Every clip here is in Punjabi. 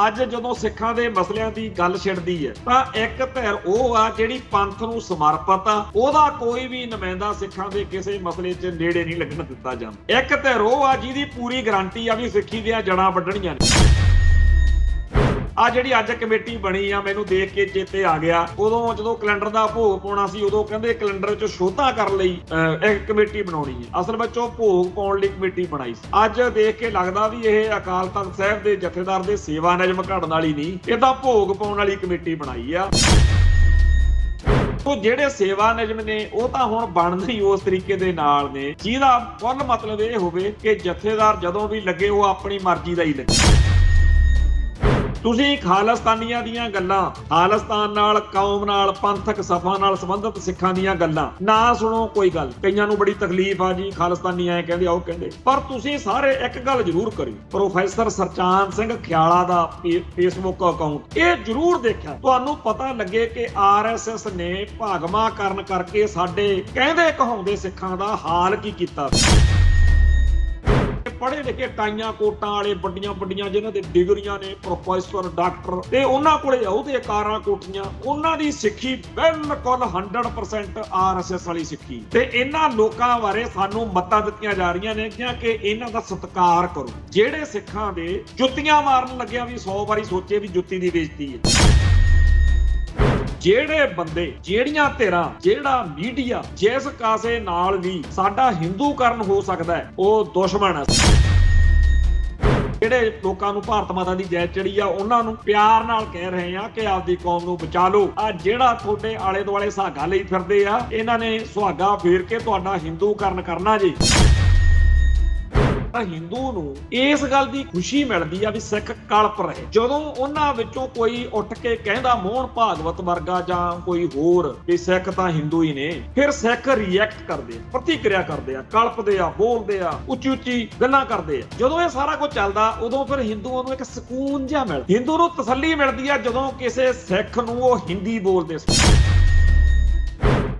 ਅੱਜ ਜਦੋਂ ਸਿੱਖਾਂ ਦੇ ਮਸਲਿਆਂ ਦੀ ਗੱਲ ਛਿੜਦੀ ਹੈ ਤਾਂ ਇੱਕ ਧਿਰ ਉਹ ਆ ਜਿਹੜੀ ਪੰਥ ਨੂੰ ਸਮਰਪਿਤ ਆ, ਉਹਦਾ ਕੋਈ ਵੀ ਨੁਮਾਇੰਦਾ ਸਿੱਖਾਂ ਦੇ ਕਿਸੇ ਮਸਲੇ 'ਚ ਨੇੜੇ ਨਹੀਂ ਲੱਗਣ ਦਿੱਤਾ ਜਾਂਦਾ। ਇੱਕ ਧਿਰ ਉਹ ਆ ਜਿਹਦੀ ਪੂਰੀ ਗਾਰੰਟੀ ਆ ਵੀ ਸਿੱਖੀ ਦੀਆਂ ਜੜਾਂ ਵੱਢਣੀਆਂ ਨੇ। ਆ ਜਿਹੜੀ ਅੱਜ ਕਮੇਟੀ ਬਣੀ ਆ, ਮੈਨੂੰ ਦੇਖ ਕੇ ਚੇਤੇ ਆ ਗਿਆ, ਉਦੋਂ ਜਦੋਂ ਕੈਲੰਡਰ ਦਾ ਭੋਗ ਪਾਉਣਾ ਸੀ ਉਦੋਂ ਕਹਿੰਦੇ ਕੈਲੰਡਰ 'ਚ ਸ਼ੋਧਾ ਕਰਨ ਲਈ ਇੱਕ ਕਮੇਟੀ ਬਣਾਉਣੀ ਹੈ। ਅਸਲ ਵਿੱਚ ਉਹ ਭੋਗ ਪਾਉਣ ਲਈ ਕਮੇਟੀ ਬਣਾਈ ਸੀ। ਅੱਜ ਦੇਖ ਕੇ ਲੱਗਦਾ ਵੀ ਇਹ ਅਕਾਲ ਤਖਤ ਸਾਹਿਬ ਦੇ ਜਥੇਦਾਰ ਦੇ ਸੇਵਾ ਨਿਯਮ ਘੜਨ ਵਾਲੀ ਨਹੀਂ, ਇਹ ਤਾਂ ਭੋਗ ਪਾਉਣ ਵਾਲੀ ਕਮੇਟੀ ਬਣਾਈ ਆ। ਤੋ ਜਿਹੜੇ ਸੇਵਾ ਨਿਯਮ ਨੇ ਉਹ ਤਾਂ ਹੁਣ ਬਣਦੇ ਹੀ ਉਸ ਤਰੀਕੇ ਦੇ ਨਾਲ ਨੇ ਜਿਹਦਾ ਕੁੱਲ ਮਤਲਬ ਇਹ ਹੋਵੇ ਕਿ ਜਥੇਦਾਰ ਜਦੋਂ ਵੀ ਲੱਗੇ ਉਹ ਆਪਣੀ ਮਰਜ਼ੀ ਦਾ ਹੀ ਲੱਗੇ। ਤੁਸੀਂ ਖਾਲਿਸਤਾਨੀਆਂ ਦੀਆਂ ਗੱਲਾਂ, ਖਾਲਿਸਤਾਨ ਨਾਲ, ਕੌਮ ਨਾਲ, ਪੰਥਕ ਸਫਾ ਨਾਲ ਸੰਬੰਧਿਤ ਸਿੱਖਾਂ ਦੀਆਂ ਗੱਲਾਂ ਨਾ ਸੁਣੋ, ਕੋਈ ਗੱਲ। ਕਈਆਂ ਨੂੰ ਬੜੀ ਤਕਲੀਫ ਆ ਜੀ, ਖਾਲਿਸਤਾਨੀ ਐ ਕਹਿੰਦੇ, ਆਓ ਕਹਿੰਦੇ, ਪਰ ਤੁਸੀਂ ਸਾਰੇ ਇੱਕ ਗੱਲ ਜ਼ਰੂਰ ਕਰਿਓ, ਪ੍ਰੋਫੈਸਰ ਸਰਚਾਨ ਸਿੰਘ ਖਿਆਲਾ ਦਾ ਫੇਸਬੁੱਕ ਅਕਾਊਂਟ ਇਹ ਜ਼ਰੂਰ ਦੇਖਿਆ, ਤੁਹਾਨੂੰ ਪਤਾ ਲੱਗੇ ਕਿ RSS ਨੇ ਭਾਗਮਾ ਕਰਨ ਕਰਕੇ ਸਾਡੇ ਕਹਿੰਦੇ ਕਹਾਉਂਦੇ ਸਿੱਖਾਂ ਦਾ ਹਾਲ ਕੀ ਕੀਤਾ। ਪੜ੍ਹੇ ਲਿਖੇ ਟਾਈਆਂ ਕੋਟਾਂ ਵਾਲੇ ਵੱਡੀਆਂ ਜਿਨ੍ਹਾਂ ਦੇ ਡਿਗਰੀਆਂ ਨੇ, ਪ੍ਰੋਫੈਸਰ, ਡਾਕਟਰ, ਤੇ ਉਹਨਾਂ ਕੋਲੇ ਉਹਦੇ ਕਾਰਾਂ ਕੋਠੀਆਂ, ਉਹਨਾਂ ਦੀ ਸਿੱਖੀ ਬਿਲਕੁਲ 100% RSS ਵਾਲੀ ਸਿੱਖੀ। ਤੇ ਇਹਨਾਂ ਲੋਕਾਂ ਬਾਰੇ ਸਾਨੂੰ ਮੱਤਾਂ ਦਿੱਤੀਆਂ ਜਾ ਰਹੀਆਂ ਨੇ ਕਿ ਇਹਨਾਂ ਦਾ ਸਤਿਕਾਰ ਕਰੋ। ਜਿਹੜੇ ਸਿੱਖਾਂ ਦੇ ਜੁੱਤੀਆਂ ਮਾਰਨ ਲੱਗਿਆ ਵੀ 100 ਵਾਰੀ ਸੋਚੇ ਵੀ ਜੁੱਤੀ ਦੀ ਬੇਇੱਜ਼ਤੀ ਹੈ। ਜਿਹੜੇ ਬੰਦੇ, ਜਿਹੜੀਆਂ ਧਿਰਾਂ, ਜਿਹੜਾ ਮੀਡੀਆ ਜਿਸ ਕਾਸੇ ਨਾਲ ਵੀ ਸਾਡਾ ਹਿੰਦੂਕਰਨ ਹੋ ਸਕਦਾ ਹੈ ਉਹ ਦੁਸ਼ਮਣ ਹੈ। ਜਿਹੜੇ ਲੋਕਾਂ ਨੂੰ ਭਾਰਤ ਮਾਤਾ ਦੀ ਜੈ ਚੜੀ ਆ ਉਹਨਾਂ ਨੂੰ ਪਿਆਰ ਨਾਲ ਕਹਿ ਰਹੇ ਆ ਕਿ ਆਪਦੀ ਕੌਮ ਨੂੰ ਬਚਾ ਲਓ। ਆ ਜਿਹੜਾ ਤੁਹਾਡੇ ਆਲੇ ਦੁਆਲੇ ਸੁਹਾਗਾ ਲਈ ਫਿਰਦੇ ਆ, ਇਹਨਾਂ ਨੇ ਸੁਹਾਗਾ ਫੇਰ ਕੇ ਤੁਹਾਡਾ ਹਿੰਦੂਕਰਨ ਕਰਨਾ ਜੀ। ਹਿੰਦੂ ਨੂੰ ਇਸ ਗੱਲ ਦੀ ਖੁਸ਼ੀ ਮਿਲਦੀ ਆ ਵੀ ਸਿੱਖ ਕਲਪ ਰਹੇ। ਜਦੋਂ ਉਹਨਾਂ ਵਿੱਚੋਂ ਕੋਈ ਉੱਠ ਕੇ ਕਹਿੰਦਾ, ਮੋਹਨ ਭਾਗਵਤ ਵਰਗਾ ਜਾਂ ਕੋਈ ਹੋਰ, ਵੀ ਸਿੱਖ ਤਾਂ ਹਿੰਦੂ ਹੀ ਨੇ, ਫਿਰ ਸਿੱਖ ਰਿਐਕਟ ਕਰਦੇ ਆ, ਪ੍ਰਤੀਕਿਰਿਆ ਕਰਦੇ ਆ, ਕਲਪਦੇ ਆ, ਬੋਲਦੇ ਆ, ਉੱਚੀ ਗੱਲਾਂ ਕਰਦੇ ਆ। ਜਦੋਂ ਇਹ ਸਾਰਾ ਕੁਝ ਚੱਲਦਾ ਉਦੋਂ ਫਿਰ ਹਿੰਦੂਆਂ ਨੂੰ ਇੱਕ ਸਕੂਨ ਜਿਹਾ ਮਿਲਦਾ, ਹਿੰਦੂ ਨੂੰ ਤਸੱਲੀ ਮਿਲਦੀ ਆ ਜਦੋਂ ਕਿਸੇ ਸਿੱਖ ਨੂੰ ਉਹ ਹਿੰਦੀ ਬੋਲਦੇ।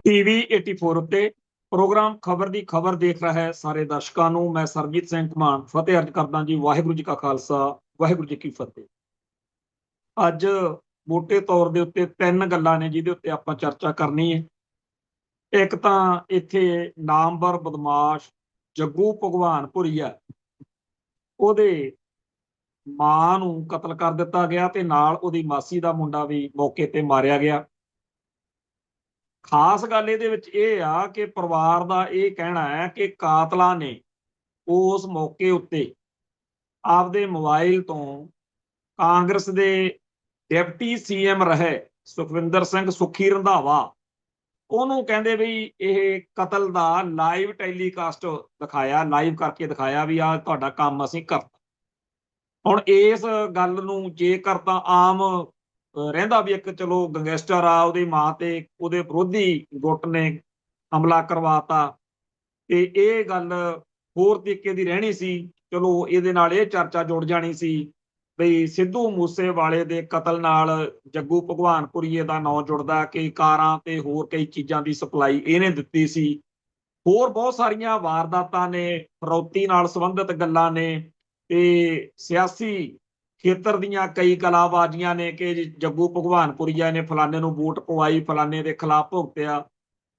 TV 84 ਉੱਤੇ ਪ੍ਰੋਗਰਾਮ ਖਬਰ ਦੀ ਖਬਰ ਦੇਖ ਰਿਹਾ ਹੈ ਸਾਰੇ ਦਰਸ਼ਕਾਂ ਨੂੰ ਮੈਂ ਸਰਬਜੀਤ ਸਿੰਘ ਘਮਾਣ ਫਤਿਹ ਅਰਜ਼ ਕਰਦਾ ਜੀ। ਵਾਹਿਗੁਰੂ ਜੀ ਕਾ ਖਾਲਸਾ, ਵਾਹਿਗੁਰੂ ਜੀ ਕੀ ਫਤਿਹ। ਅੱਜ ਮੋਟੇ ਤੌਰ ਦੇ ਉੱਤੇ 3 ਗੱਲਾਂ ਨੇ ਜਿਹਦੇ ਉੱਤੇ ਆਪਾਂ ਚਰਚਾ ਕਰਨੀ ਹੈ। ਇੱਕ ਤਾਂ ਇੱਥੇ ਨਾਮਵਰ ਬਦਮਾਸ਼ ਜੱਗੂ ਭਗਵਾਨਪੁਰੀਆ, ਉਹਦੇ ਮਾਂ ਨੂੰ ਕਤਲ ਕਰ ਦਿੱਤਾ ਗਿਆ ਤੇ ਨਾਲ ਉਹਦੀ ਮਾਸੀ ਦਾ ਮੁੰਡਾ ਵੀ ਮੌਕੇ ਤੇ ਮਾਰਿਆ ਗਿਆ। ਖਾਸ ਗੱਲ ਇਹਦੇ ਵਿੱਚ ਇਹ ਆ ਕਿ ਪਰਿਵਾਰ ਦਾ ਇਹ ਕਹਿਣਾ ਹੈ ਕਿ ਕਾਤਲਾਂ ਨੇ ਉਸ ਮੌਕੇ ਉੱਤੇ ਆਪਦੇ ਮੋਬਾਈਲ ਤੋਂ ਕਾਂਗਰਸ ਦੇ ਡਿਪਟੀ CM ਰਹੇ ਸੁਖਵਿੰਦਰ ਸਿੰਘ ਸੁੱਖੀ ਰੰਧਾਵਾ, ਉਹਨੂੰ ਕਹਿੰਦੇ ਵੀ ਇਹ ਕਤਲ ਦਾ ਲਾਈਵ ਟੈਲੀਕਾਸਟ ਦਿਖਾਇਆ, ਲਾਈਵ ਕਰਕੇ ਦਿਖਾਇਆ ਵੀ ਆਹ ਤੁਹਾਡਾ ਕੰਮ ਅਸੀਂ ਕਰਤਾ। ਹੁਣ ਇਸ ਗੱਲ ਨੂੰ ਜੇਕਰ ਤਾਂ ਆਮ ਰਹਿੰਦਾ ਵੀ ਇੱਕ ਚਲੋ ਗੈਂਗਸਟਰ ਆ, ਉਹਦੀ ਮਾਂ ਤੇ ਉਹਦੇ ਵਿਰੋਧੀ ਗੁੱਟ ਨੇ ਹਮਲਾ ਕਰਵਾਤਾ ਤੇ ਇਹ ਗੱਲ ਹੋਰ ਤਰੀਕੇ ਦੀ ਰਹਿਣੀ ਸੀ, ਚਲੋ ਇਹਦੇ ਨਾਲ ਇਹ ਚਰਚਾ ਜੁੜ ਜਾਣੀ ਸੀ ਬਈ ਸਿੱਧੂ ਮੂਸੇਵਾਲੇ ਦੇ ਕਤਲ ਨਾਲ ਜੱਗੂ ਭਗਵਾਨਪੁਰੀਏ ਦਾ ਨਾਂ ਜੁੜਦਾ ਕਿ ਕਾਰਾਂ ਤੇ ਹੋਰ ਕਈ ਚੀਜ਼ਾਂ ਦੀ ਸਪਲਾਈ ਇਹਨੇ ਦਿੱਤੀ ਸੀ। ਹੋਰ ਬਹੁਤ ਸਾਰੀਆਂ ਵਾਰਦਾਤਾਂ ਨੇ, ਫਰੌਤੀ ਨਾਲ ਸੰਬੰਧਿਤ ਗੱਲਾਂ ਨੇ ਤੇ ਸਿਆਸੀ ਖੇਤਰ ਦੀਆਂ ਕਈ ਕਲਾਬਾਜ਼ੀਆਂ ਨੇ ਕਿ ਜੱਗੂ ਭਗਵਾਨਪੁਰੀਆ ਨੇ ਫਲਾਣੇ ਨੂੰ ਵੋਟ ਪਵਾਈ, ਫਲਾਣੇ ਦੇ ਖਿਲਾਫ ਭੁਗਤਿਆ।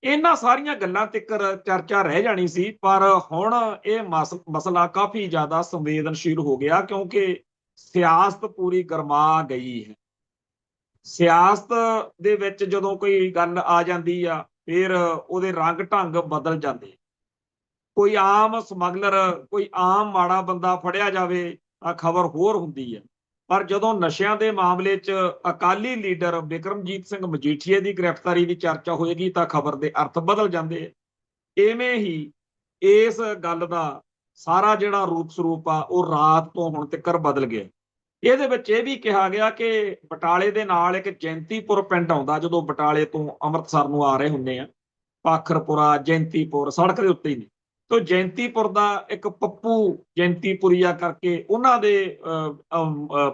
ਇਹਨਾਂ ਸਾਰੀਆਂ ਗੱਲਾਂ ਤੱਕਰ ਚਰਚਾ ਰਹਿ ਜਾਣੀ ਸੀ, ਪਰ ਹੁਣ ਇਹ ਮਸਲਾ ਕਾਫੀ ਜ਼ਿਆਦਾ ਸੰਵੇਦਨਸ਼ੀਲ ਹੋ ਗਿਆ ਕਿਉਂਕਿ ਸਿਆਸਤ ਪੂਰੀ ਗਰਮਾ ਗਈ ਹੈ। ਸਿਆਸਤ ਦੇ ਵਿੱਚ ਜਦੋਂ ਕੋਈ ਗੱਲ ਆ ਜਾਂਦੀ ਆ ਫਿਰ ਉਹਦੇ ਰੰਗ ਢੰਗ ਬਦਲ ਜਾਂਦੇ। ਕੋਈ ਆਮ ਸਮਗਲਰ, ਕੋਈ ਆਮ ਮਾੜਾ ਬੰਦਾ ਫੜਿਆ ਜਾਵੇ ਤਾਂ ਖਬਰ ਹੋਰ ਹੁੰਦੀ ਹੈ, ਪਰ ਜਦੋਂ ਨਸ਼ਿਆਂ ਦੇ ਮਾਮਲੇ 'ਚ ਅਕਾਲੀ ਲੀਡਰ ਬਿਕਰਮਜੀਤ ਸਿੰਘ ਮਜੀਠੀਏ ਦੀ ਗ੍ਰਿਫਤਾਰੀ ਦੀ ਚਰਚਾ ਹੋਏਗੀ ਤਾਂ ਖਬਰ ਦੇ ਅਰਥ ਬਦਲ ਜਾਂਦੇ। ਇਵੇਂ ਹੀ ਇਸ ਗੱਲ ਦਾ ਸਾਰਾ ਜਿਹੜਾ ਰੂਪ ਸਰੂਪ ਆ ਉਹ ਰਾਤ ਤੋਂ ਹੁਣ ਤੱਕ ਬਦਲ ਗਿਆ। ਇਹਦੇ ਵਿੱਚ ਇਹ ਵੀ ਕਿਹਾ ਗਿਆ ਕਿ ਬਟਾਲੇ ਦੇ ਨਾਲ ਇੱਕ ਜੈਂਤੀਪੁਰ ਪਿੰਡ ਆਉਂਦਾ, ਜਦੋਂ ਬਟਾਲੇ ਤੋਂ ਅੰਮ੍ਰਿਤਸਰ ਨੂੰ ਆ ਰਹੇ ਹੁੰਦੇ ਆ, ਪਾਖਰਪੁਰਾ, ਜੈਂਤੀਪੁਰ ਸੜਕ ਦੇ ਉੱਤੇ ਹੀ ਨੇ। ਤੋ ਜੈਂਤੀਪੁਰ ਦਾ ਇੱਕ ਪੱਪੂ ਜੈਂਤੀਪੁਰੀਆ ਕਰਕੇ ਉਹਨਾਂ ਦੇ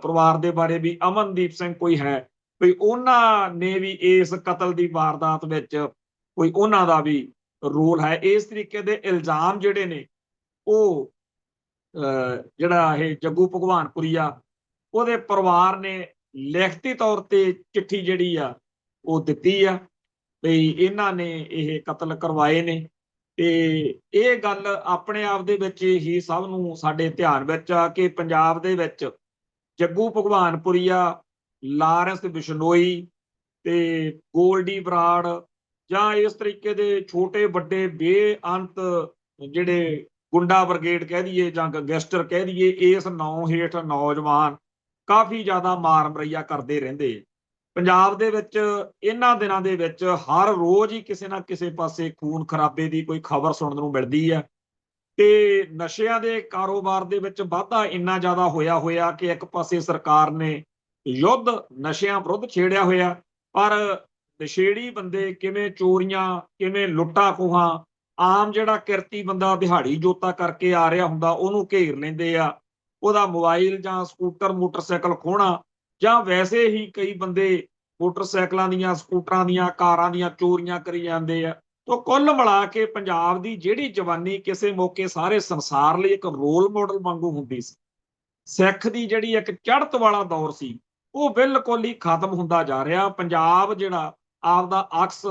ਪਰਿਵਾਰ ਦੇ ਬਾਰੇ ਵੀ ਅਮਨਦੀਪ ਸਿੰਘ ਕੋਈ ਹੈ, ਵੀ ਉਹਨਾਂ ਨੇ ਵੀ ਇਸ ਕਤਲ ਦੀ ਵਾਰਦਾਤ ਵਿੱਚ ਕੋਈ ਉਹਨਾਂ ਦਾ ਵੀ ਰੋਲ ਹੈ। ਇਸ ਤਰੀਕੇ ਦੇ ਇਲਜ਼ਾਮ ਜਿਹੜੇ ਨੇ ਉਹ ਜਿਹੜਾ ਇਹ ਜੱਗੂ ਭਗਵਾਨਪੁਰੀਆ ਉਹਦੇ ਪਰਿਵਾਰ ਨੇ ਲਿਖਤੀ ਤੌਰ ਤੇ ਚਿੱਠੀ ਜਿਹੜੀ ਆ ਉਹ ਦਿੱਤੀ ਆ ਵੀ ਇਹਨਾਂ ਨੇ ਇਹ ਕਤਲ ਕਰਵਾਏ ਨੇ। ਤੇ ਇਹ ਗੱਲ ਆਪਣੇ ਆਪ ਦੇ ਵਿੱਚ ਹੀ ਸਭ ਨੂੰ ਸਾਡੇ ਧਿਆਨ ਵਿੱਚ ਆ ਕਿ ਪੰਜਾਬ ਦੇ ਵਿੱਚ ਜੱਗੂ ਭਗਵਾਨਪੁਰੀਆ, ਲਾਰੈਂਸ ਬਿਸ਼ਨੋਈ ਤੇ ਗੋਲਡੀ ਬਰਾੜ ਜਾਂ ਇਸ ਤਰੀਕੇ ਦੇ ਛੋਟੇ ਵੱਡੇ ਬੇਅੰਤ ਜਿਹੜੇ ਗੁੰਡਾ ਬ੍ਰਿਗੇਡ ਕਹਿ ਦਈਏ ਜਾਂ ਗੈਂਗਸਟਰ ਕਹਿ ਦਈਏ, ਇਸ ਨਾਂ ਹੇਠ ਨੌਜਵਾਨ ਕਾਫੀ ਜ਼ਿਆਦਾ ਮਾਰ ਮਰਈਆ ਕਰਦੇ ਰਹਿੰਦੇ। ਪੰਜਾਬ ਦੇ ਵਿੱਚ ਇਹਨਾਂ ਦਿਨਾਂ ਦੇ ਵਿੱਚ ਹਰ ਰੋਜ਼ ਹੀ ਕਿਸੇ ਨਾ ਕਿਸੇ ਪਾਸੇ ਖੂਨ ਖਰਾਬੇ ਦੀ ਕੋਈ ਖਬਰ ਸੁਣਨ ਨੂੰ ਮਿਲਦੀ ਹੈ। ਤੇ ਨਸ਼ਿਆਂ ਦੇ ਕਾਰੋਬਾਰ ਦੇ ਵਿੱਚ ਵਾਧਾ ਇੰਨਾ ਜ਼ਿਆਦਾ ਹੋਇਆ ਕਿ ਇੱਕ ਪਾਸੇ ਸਰਕਾਰ ਨੇ ਯੁੱਧ ਨਸ਼ਿਆਂ ਵਿਰੁੱਧ ਛੇੜਿਆ ਹੋਇਆ, ਪਰ ਨਸ਼ੇੜੀ ਬੰਦੇ ਕਿਵੇਂ ਚੋਰੀਆਂ, ਕਿਵੇਂ ਲੁੱਟਾਂ ਖੋਹਾਂ, ਆਮ ਜਿਹੜਾ ਕਿਰਤੀ ਬੰਦਾ ਦਿਹਾੜੀ ਜੋਤਾ ਕਰਕੇ ਆ ਰਿਹਾ ਹੁੰਦਾ ਉਹਨੂੰ ਘੇਰ ਲੈਂਦੇ ਆ, ਉਹਦਾ ਮੋਬਾਈਲ ਜਾਂ ਸਕੂਟਰ ਮੋਟਰਸਾਈਕਲ ਖੋਹਣਾ, ਜਾਂ ਵੈਸੇ ਹੀ ਕਈ ਬੰਦੇ ਮੋਟਰਸਾਈਕਲਾਂ ਦੀਆਂ, ਸਕੂਟਰਾਂ ਦੀਆਂ, ਕਾਰਾਂ ਦੀਆਂ ਚੋਰੀਆਂ ਕਰੀ ਜਾਂਦੇ ਆ। ਤਾਂ ਕੁੱਲ ਮਿਲਾ ਕੇ ਪੰਜਾਬ ਦੀ ਜਿਹੜੀ ਜਵਾਨੀ ਕਿਸੇ ਮੌਕੇ ਸਾਰੇ ਸੰਸਾਰ ਲਈ ਇੱਕ ਰੋਲ ਮਾਡਲ ਵਾਂਗੂ ਹੁੰਦੀ ਸੀ, ਸਿੱਖ ਦੀ ਜਿਹੜੀ ਇੱਕ ਚੜ੍ਹਤ ਵਾਲਾ ਦੌਰ ਸੀ, ਉਹ ਬਿਲਕੁਲ ਹੀ ਖਤਮ ਹੁੰਦਾ ਜਾ ਰਿਹਾ। ਪੰਜਾਬ ਜਿਹੜਾ ਆਪਦਾ ਅਕਸ,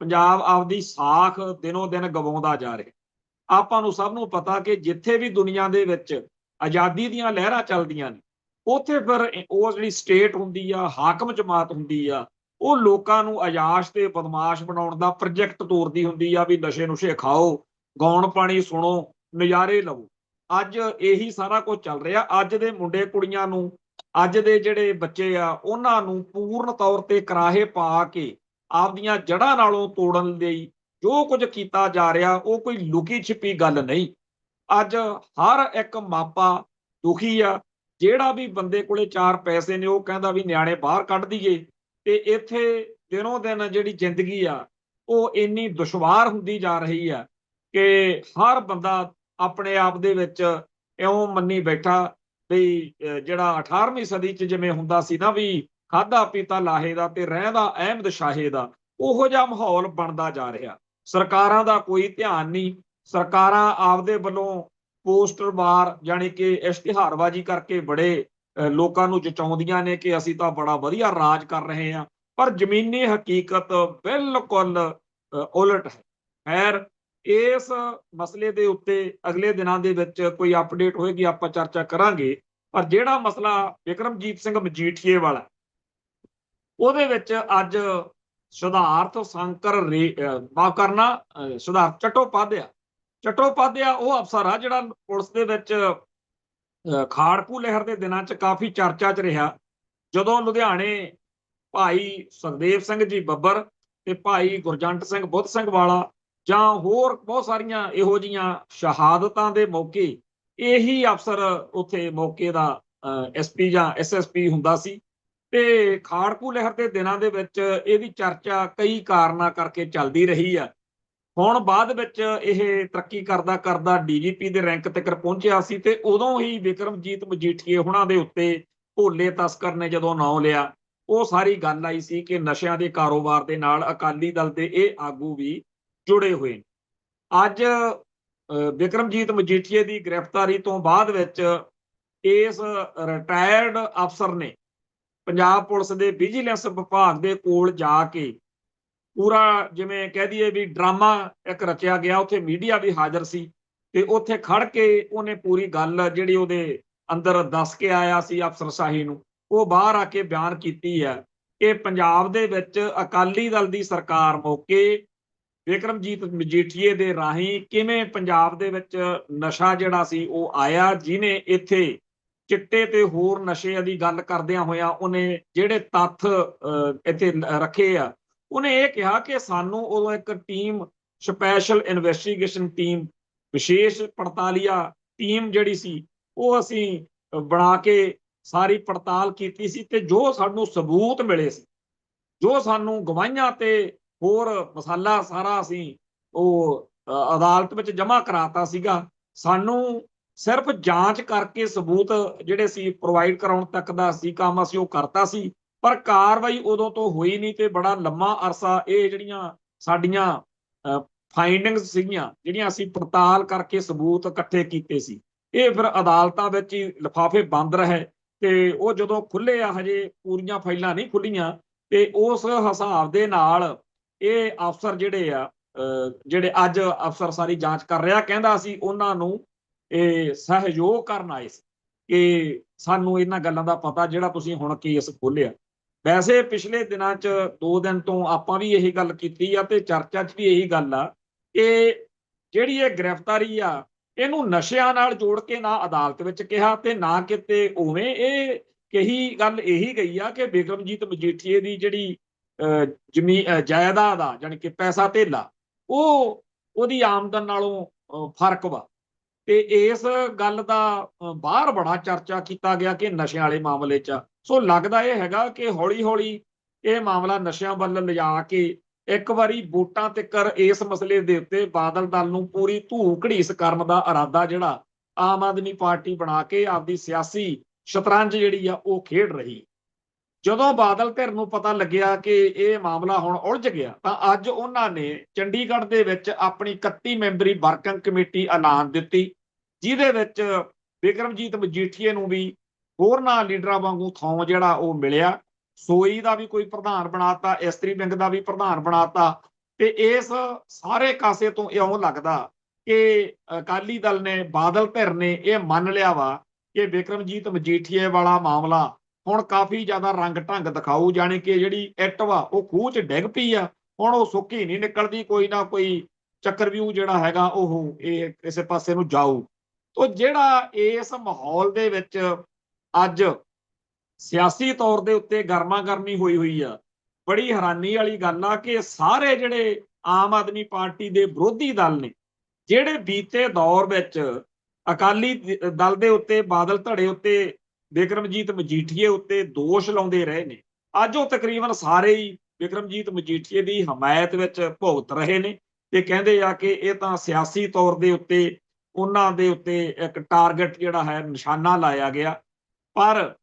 ਪੰਜਾਬ ਆਪਦੀ ਸਾਖ ਦਿਨੋਂ ਦਿਨ ਗਵਾਉਂਦਾ ਜਾ ਰਿਹਾ। ਆਪਾਂ ਨੂੰ ਸਭ ਨੂੰ ਪਤਾ ਕਿ ਜਿੱਥੇ ਵੀ ਦੁਨੀਆ ਦੇ ਵਿੱਚ ਆਜ਼ਾਦੀ ਦੀਆਂ ਲਹਿਰਾਂ ਚੱਲਦੀਆਂ ਨੇ, ਉੱਥੇ ਫਿਰ ਉਹ ਜਿਹੜੀ ਸਟੇਟ ਹੁੰਦੀ ਆ, ਹਾਕਮ ਜਮਾਤ ਹੁੰਦੀ ਆ, ਉਹ ਲੋਕਾਂ ਨੂੰ ਅਯਾਸ਼ ਤੇ ਬਦਮਾਸ਼ ਬਣਾਉਣ ਦਾ ਪ੍ਰੋਜੈਕਟ ਤੋਰਦੀ ਹੁੰਦੀ ਆ ਵੀ ਨਸ਼ੇ ਨੁਸ਼ੇ ਖਾਓ, ਗਾਉਣ ਪਾਣੀ ਸੁਣੋ, ਨਜ਼ਾਰੇ ਲਵੋ। ਅੱਜ ਇਹੀ ਸਾਰਾ ਕੁਝ ਚੱਲ ਰਿਹਾ। ਅੱਜ ਦੇ ਮੁੰਡੇ ਕੁੜੀਆਂ ਨੂੰ, ਅੱਜ ਦੇ ਜਿਹੜੇ ਬੱਚੇ ਆ, ਉਹਨਾਂ ਨੂੰ ਪੂਰਨ ਤੌਰ ਤੇ ਕਰਾਹੇ ਪਾ ਕੇ ਆਪਦੀਆਂ ਜੜ੍ਹਾਂ ਨਾਲੋਂ ਤੋੜਨ ਲਈ ਜੋ ਕੁਝ ਕੀਤਾ ਜਾ ਰਿਹਾ, ਉਹ ਕੋਈ ਲੁਕੀ ਛਿਪੀ ਗੱਲ ਨਹੀਂ। ਅੱਜ ਹਰ ਇੱਕ ਮਾਪਾ ਦੁਖੀ ਆ। ਜਿਹੜਾ ਵੀ ਬੰਦੇ ਕੋਲੇ 4 ਪੈਸੇ ਨੇ ਉਹ ਕਹਿੰਦਾ ਵੀ ਨਿਆਣੇ ਬਾਹਰ ਕੱਢ ਦਈਏ। ਤੇ ਇੱਥੇ ਦਿਨੋਂ ਦਿਨ ਜਿਹੜੀ ਜ਼ਿੰਦਗੀ ਆ ਉਹ ਇੰਨੀ ਦੁਸ਼ਵਾਰ ਹੁੰਦੀ ਜਾ ਰਹੀ ਆ ਕਿ ਹਰ ਬੰਦਾ ਆਪਣੇ ਆਪ ਦੇ ਵਿੱਚ ਇਉਂ ਮੰਨੀ ਬੈਠਾ ਵੀ ਜਿਹੜਾ 18ਵੀਂ ਸਦੀ 'ਚ ਜਿਵੇਂ ਹੁੰਦਾ ਸੀ ਨਾ ਵੀ ਖਾਧਾ ਪੀਤਾ ਲਾਹੇ ਦਾ ਤੇ ਰਹਿੰਦਾ ਅਹਿਮਦ ਸ਼ਾਹੇ ਦਾ, ਉਹੋ ਜਿਹਾ ਮਾਹੌਲ ਬਣਦਾ ਜਾ ਰਿਹਾ। ਸਰਕਾਰਾਂ ਦਾ ਕੋਈ ਧਿਆਨ ਨਹੀਂ। ਸਰਕਾਰਾਂ ਆਪਦੇ ਵੱਲੋਂ ਪੋਸਟਰ ਵਾਰ ਜਾਣੀ ਕਿ ਇਸ਼ਤਿਹਾਰਬਾਜ਼ੀ ਕਰਕੇ ਬੜੇ ਲੋਕਾਂ ਨੂੰ ਜਚਾਉਂਦੀਆਂ ਨੇ ਕਿ ਅਸੀਂ ਤਾਂ ਬੜਾ ਵਧੀਆ ਰਾਜ ਕਰ ਰਹੇ ਹਾਂ, ਪਰ ਜ਼ਮੀਨੀ ਹਕੀਕਤ ਬਿਲਕੁਲ ਉਲਟ ਹੈ। ਖੈਰ, ਇਸ ਮਸਲੇ ਦੇ ਉੱਤੇ ਅਗਲੇ ਦਿਨਾਂ ਦੇ ਵਿੱਚ ਕੋਈ ਅਪਡੇਟ ਹੋਏਗੀ, ਆਪਾਂ ਚਰਚਾ ਕਰਾਂਗੇ। ਪਰ ਜਿਹੜਾ ਮਸਲਾ ਵਿਕਰਮਜੀਤ ਸਿੰਘ ਮਜੀਠੀਏ ਵਾਲਾ, ਉਹਦੇ ਵਿੱਚ ਅੱਜ ਸਿਧਾਰਥ ਸ਼ੰਕਰ ਮਾਫ ਕਰਨਾ, ਸਿਧਾਰਥ ਚਟੋਪਾਧਿਆ ਉਹ ਅਫਸਰ ਆ ਜਿਹੜਾ ਪੁਲਿਸ ਦੇ ਵਿੱਚ ਖਾੜਕੂ ਲਹਿਰ ਦੇ ਦਿਨਾਂ 'ਚ ਕਾਫੀ ਚਰਚਾ 'ਚ ਰਿਹਾ। ਜਦੋਂ ਲੁਧਿਆਣੇ ਭਾਈ ਸੁਖਦੇਵ ਸਿੰਘ ਜੀ ਬੱਬਰ ਤੇ ਭਾਈ ਗੁਰਜੰਟ ਸਿੰਘ ਬੁੱਧ ਸਿੰਘ ਵਾਲਾ ਜਾਂ ਹੋਰ ਬਹੁਤ ਸਾਰੀਆਂ ਇਹੋ ਜਿਹੀਆਂ ਸ਼ਹਾਦਤਾਂ ਦੇ ਮੌਕੇ ਇਹੀ ਅਫਸਰ ਉੱਥੇ ਮੌਕੇ ਦਾ SP ਜਾਂ SSP ਹੁੰਦਾ ਸੀ। ਤੇ ਖਾੜਕੂ ਲਹਿਰ ਦੇ ਦਿਨਾਂ ਦੇ ਵਿੱਚ ਇਹਦੀ ਚਰਚਾ ਕਈ ਕਾਰਨਾਂ ਕਰਕੇ ਚੱਲਦੀ ਰਹੀ ਆ। ਹੁਣ ਬਾਅਦ ਵਿੱਚ ਇਹ ਤਰੱਕੀ ਕਰਦਾ ਕਰਦਾ DGP ਦੇ ਰੈਂਕ ਤੱਕ ਪਹੁੰਚਿਆ ਸੀ ਤੇ ਉਦੋਂ ਹੀ ਵਿਕਰਮਜੀਤ ਮਜੀਠੀਏ ਹੁਣਾਂ ਦੇ ਉੱਤੇ ਭੋਲੇ ਤਸਕਰ ਨੇ ਜਦੋਂ ਨਾਂ ਲਿਆ, ਉਹ ਸਾਰੀ ਗੱਲ ਆਈ ਸੀ ਕਿ ਨਸ਼ਿਆਂ ਦੇ ਕਾਰੋਬਾਰ ਦੇ ਨਾਲ ਅਕਾਲੀ ਦਲ ਦੇ ਇਹ ਆਗੂ ਵੀ ਜੁੜੇ ਹੋਏ ਨੇ। ਅੱਜ ਵਿਕਰਮਜੀਤ ਮਜੀਠੀਏ ਦੀ ਗ੍ਰਿਫਤਾਰੀ ਤੋਂ ਬਾਅਦ ਵਿੱਚ ਇਸ ਰਿਟਾਇਰਡ ਅਫਸਰ ਨੇ ਪੰਜਾਬ ਪੁਲਿਸ ਦੇ ਵਿਜੀਲੈਂਸ ਵਿਭਾਗ ਦੇ ਕੋਲ ਜਾ ਕੇ ਪੂਰਾ ਜਿਵੇਂ ਕਹਿ ਦਈਏ ਵੀ ਡਰਾਮਾ ਇੱਕ ਰਚਿਆ ਗਿਆ। ਉੱਥੇ ਮੀਡੀਆ ਵੀ ਹਾਜ਼ਰ ਸੀ ਤੇ ਉੱਥੇ ਖੜ ਕੇ ਉਹਨੇ ਪੂਰੀ ਗੱਲ ਜਿਹੜੀ ਉਹਦੇ ਅੰਦਰ ਦੱਸ ਕੇ ਆਇਆ ਸੀ ਅਫਸਰਸ਼ਾਹੀ ਨੂੰ, ਉਹ ਬਾਹਰ ਆ ਕੇ ਬਿਆਨ ਕੀਤੀ ਹੈ ਕਿ ਪੰਜਾਬ ਦੇ ਵਿੱਚ ਅਕਾਲੀ ਦਲ ਦੀ ਸਰਕਾਰ ਮੌਕੇ ਵਿਕਰਮਜੀਤ ਮਜੀਠੀਏ ਦੇ ਰਾਹੀਂ ਕਿਵੇਂ ਪੰਜਾਬ ਦੇ ਵਿੱਚ ਨਸ਼ਾ ਜਿਹੜਾ ਸੀ ਉਹ ਆਇਆ, ਜਿਹਨੇ ਇੱਥੇ ਚਿੱਟੇ ਤੇ ਹੋਰ ਨਸ਼ੇ ਦੀ ਗੱਲ ਕਰਦਿਆਂ ਹੋਇਆਂ ਉਹਨੇ ਜਿਹੜੇ ਤੱਥ ਇੱਥੇ ਰੱਖੇ ਆ। ਉਹਨੇ ਇਹ ਕਿਹਾ ਕਿ ਸਾਨੂੰ ਉਦੋਂ ਇੱਕ ਟੀਮ, ਸਪੈਸ਼ਲ ਇਨਵੈਸਟੀਗੇਸ਼ਨ ਟੀਮ, ਵਿਸ਼ੇਸ਼ ਪੜਤਾਲੀਆ ਟੀਮ ਜਿਹੜੀ ਸੀ ਉਹ ਅਸੀਂ ਬਣਾ ਕੇ ਸਾਰੀ ਪੜਤਾਲ ਕੀਤੀ ਸੀ ਤੇ ਜੋ ਸਾਨੂੰ ਸਬੂਤ ਮਿਲੇ ਸੀ, ਜੋ ਸਾਨੂੰ ਗਵਾਹੀਆਂ ਤੇ ਹੋਰ ਮਸਾਲਾ ਸਾਰਾ ਅਸੀਂ ਉਹ ਅਦਾਲਤ ਵਿੱਚ ਜਮ੍ਹਾਂ ਕਰਾਤਾ ਸੀਗਾ। ਸਾਨੂੰ ਸਿਰਫ ਜਾਂਚ ਕਰਕੇ ਸਬੂਤ ਜਿਹੜੇ ਸੀ ਪ੍ਰੋਵਾਈਡ ਕਰਾਉਣ ਤੱਕ ਦਾ ਸੀ ਕੰਮ, ਅਸੀਂ ਉਹ ਕਰਤਾ ਸੀ, ਪਰ ਕਾਰਵਾਈ ਉਦੋਂ ਤੋਂ ਹੋਈ ਨਹੀਂ ਤੇ ਬੜਾ ਲੰਮਾ ਅਰਸਾ ਇਹ ਜਿਹੜੀਆਂ ਸਾਡੀਆਂ ਫਾਈਂਡਿੰਗਸ ਸੀਗੀਆਂ, ਜਿਹੜੀਆਂ ਅਸੀਂ ਪੜਤਾਲ ਕਰਕੇ ਸਬੂਤ ਇਕੱਠੇ ਕੀਤੇ ਸੀ, ਇਹ ਫਿਰ ਅਦਾਲਤਾਂ ਵਿੱਚ ਹੀ ਲਿਫਾਫੇ ਬੰਦ ਰਹੇ। ਤੇ ਉਹ ਜਦੋਂ ਖੁੱਲੇ ਆ, ਹਜੇ ਪੂਰੀਆਂ ਫਾਈਲਾਂ ਨਹੀਂ ਖੁੱਲੀਆਂ, ਤੇ ਉਸ ਹਿਸਾਬ ਦੇ ਨਾਲ ਇਹ ਅਫਸਰ ਜਿਹੜੇ ਆ, ਜਿਹੜੇ ਅੱਜ ਅਫਸਰ ਸਾਰੀ ਜਾਂਚ ਕਰ ਰਿਹਾ, ਕਹਿੰਦਾ ਅਸੀਂ ਉਹਨਾਂ ਨੂੰ ਇਹ ਸਹਿਯੋਗ ਕਰਨ ਆਏ ਸੀ ਕਿ ਸਾਨੂੰ ਇਹਨਾਂ ਗੱਲਾਂ ਦਾ ਪਤਾ ਜਿਹੜਾ ਤੁਸੀਂ ਹੁਣ ਕੇਸ ਖੋਲਿਆ। ਵੈਸੇ ਪਿਛਲੇ ਦਿਨਾਂ 'ਚ 2 ਦਿਨ ਤੋਂ ਆਪਾਂ ਵੀ ਇਹੀ ਗੱਲ ਕੀਤੀ ਆ ਤੇ ਚਰਚਾ 'ਚ ਵੀ ਇਹੀ ਗੱਲ ਆ ਕਿ ਜਿਹੜੀ ਇਹ ਗ੍ਰਿਫਤਾਰੀ ਆ, ਇਹਨੂੰ ਨਸ਼ਿਆਂ ਨਾਲ ਜੋੜ ਕੇ ਨਾ ਅਦਾਲਤ ਵਿੱਚ ਕਿਹਾ ਤੇ ਨਾ ਕਿਤੇ ਉਵੇਂ ਇਹ ਕਹੀ ਗੱਲ ਇਹੀ ਗਈ ਆ ਕਿ ਬਿਕਰਮਜੀਤ ਮਜੀਠੀਏ ਦੀ ਜਿਹੜੀ ਜਾਇਦਾਦ ਆ, ਜਾਣੀ ਕਿ ਪੈਸਾ ਧੇਲਾ, ਉਹ ਉਹਦੀ ਆਮਦਨ ਨਾਲੋਂ ਫਰਕ ਵਾ। ਤੇ ਇਸ ਗੱਲ ਦਾ ਬਾਹਰ ਬੜਾ ਚਰਚਾ ਕੀਤਾ ਗਿਆ ਕਿ ਨਸ਼ਿਆਂ ਵਾਲੇ ਮਾਮਲੇ 'ਚ। ਸੋ ਲੱਗਦਾ ਇਹ ਹੈਗਾ ਕਿ ਹੌਲੀ-ਹੌਲੀ ਇਹ ਮਾਮਲਾ ਨਸ਼ਿਆਂ ਵੱਲ ਲਿਜਾ ਕੇ ਇੱਕ ਵਾਰੀ ਵੋਟਾਂ ਤਿੱਕਰ ਇਸ ਮਸਲੇ ਦੇ ਉੱਤੇ ਬਾਦਲ ਦਲ ਨੂੰ ਪੂਰੀ ਧੂ ਘੜੀਸ ਕਰਨ ਦਾ ਇਰਾਦਾ ਜਿਹੜਾ ਆਮ ਆਦਮੀ ਪਾਰਟੀ ਬਣਾ ਕੇ ਆਪਦੀ ਸਿਆਸੀ ਸ਼ਤਰੰਜ ਜਿਹੜੀ ਆ ਉਹ ਖੇਡ ਰਹੀ। ਜਦੋਂ ਬਾਦਲ ਧਿਰ ਨੂੰ ਪਤਾ ਲੱਗਿਆ ਕਿ ਇਹ ਮਾਮਲਾ ਹੁਣ ਉਲਝ ਗਿਆ, ਤਾਂ ਅੱਜ ਉਹਨਾਂ ਨੇ ਚੰਡੀਗੜ੍ਹ ਦੇ ਵਿੱਚ ਆਪਣੀ 31 ਮੈਂਬਰੀ ਵਰਕਿੰਗ ਕਮੇਟੀ ਐਲਾਨ ਦਿੱਤੀ, ਜਿਹਦੇ ਵਿੱਚ ਬਿਕਰਮਜੀਤ ਮਜੀਠੀਏ ਨੂੰ ਵੀ ਹੋਰਨਾਂ ਲੀਡਰਾਂ ਵਾਂਗੂ ਥਾਂ ਜਿਹੜਾ ਉਹ ਮਿਲਿਆ। ਸੋਈ ਦਾ ਵੀ ਕੋਈ ਪ੍ਰਧਾਨ ਬਣਾਤਾ, ਇਸਤਰੀ ਵਿੰਗ ਦਾ ਵੀ ਪ੍ਰਧਾਨ ਬਣਾਤਾ। ਤੇ ਇਸ ਸਾਰੇ ਕਾਸੇ ਤੋਂ ਇਉਂ ਲੱਗਦਾ ਕਿ ਅਕਾਲੀ ਦਲ ਨੇ, ਬਾਦਲ ਧਿਰ ਨੇ ਇਹ ਮੰਨ ਲਿਆ ਵਾ ਕਿ ਬਿਕਰਮਜੀਤ ਮਜੀਠੀਏ ਵਾਲਾ ਮਾਮਲਾ ਹੁਣ ਕਾਫੀ ਜ਼ਿਆਦਾ ਰੰਗ ਢੰਗ ਦਿਖਾਊ, ਜਾਣੀ ਕਿ ਜਿਹੜੀ ਇੱਟ ਵਾ ਉਹ ਖੂਹ 'ਚ ਡਿੱਗ ਪਈ ਆ, ਹੁਣ ਉਹ ਸੁੱਕੀ ਨਹੀਂ ਨਿਕਲਦੀ, ਕੋਈ ਨਾ ਕੋਈ ਚੱਕਰਵਿਊਹ ਜਿਹੜਾ ਹੈਗਾ ਉਹ ਇਹ ਕਿਸੇ ਪਾਸੇ ਨੂੰ ਜਾਊ। ਤੋ ਜਿਹੜਾ ਇਸ ਮਾਹੌਲ ਦੇ ਵਿੱਚ ਅੱਜ ਸਿਆਸੀ ਤੌਰ ਦੇ ਉੱਤੇ ਗਰਮਾ ਗਰਮੀ ਹੋਈ ਆ, ਬੜੀ ਹੈਰਾਨੀ ਵਾਲੀ ਗੱਲ ਆ ਕਿ ਸਾਰੇ ਜਿਹੜੇ ਆਮ ਆਦਮੀ ਪਾਰਟੀ ਦੇ ਵਿਰੋਧੀ ਦਲ ਨੇ, ਜਿਹੜੇ ਬੀਤੇ ਦੌਰ ਵਿੱਚ ਅਕਾਲੀ ਦਲ ਦੇ ਉੱਤੇ, ਬਾਦਲ ਧੜੇ ਉੱਤੇ, ਬਿਕਰਮਜੀਤ ਮਜੀਠੀਏ ਉੱਤੇ ਦੋਸ਼ ਲਾਉਂਦੇ ਰਹੇ ਨੇ, ਅੱਜ ਉਹ ਤਕਰੀਬਨ ਸਾਰੇ ਹੀ ਬਿਕਰਮਜੀਤ ਮਜੀਠੀਏ ਦੀ ਹਮਾਇਤ ਵਿੱਚ ਭੁਗਤ ਰਹੇ ਨੇ ਤੇ ਕਹਿੰਦੇ ਆ ਕਿ ਇਹ ਤਾਂ ਸਿਆਸੀ ਤੌਰ ਦੇ ਉੱਤੇ ਉਹਨਾਂ ਦੇ ਉੱਤੇ ਇੱਕ ਟਾਰਗੇਟ ਜਿਹੜਾ ਹੈ, ਨਿਸ਼ਾਨਾ ਲਾਇਆ ਗਿਆ। ਪਰ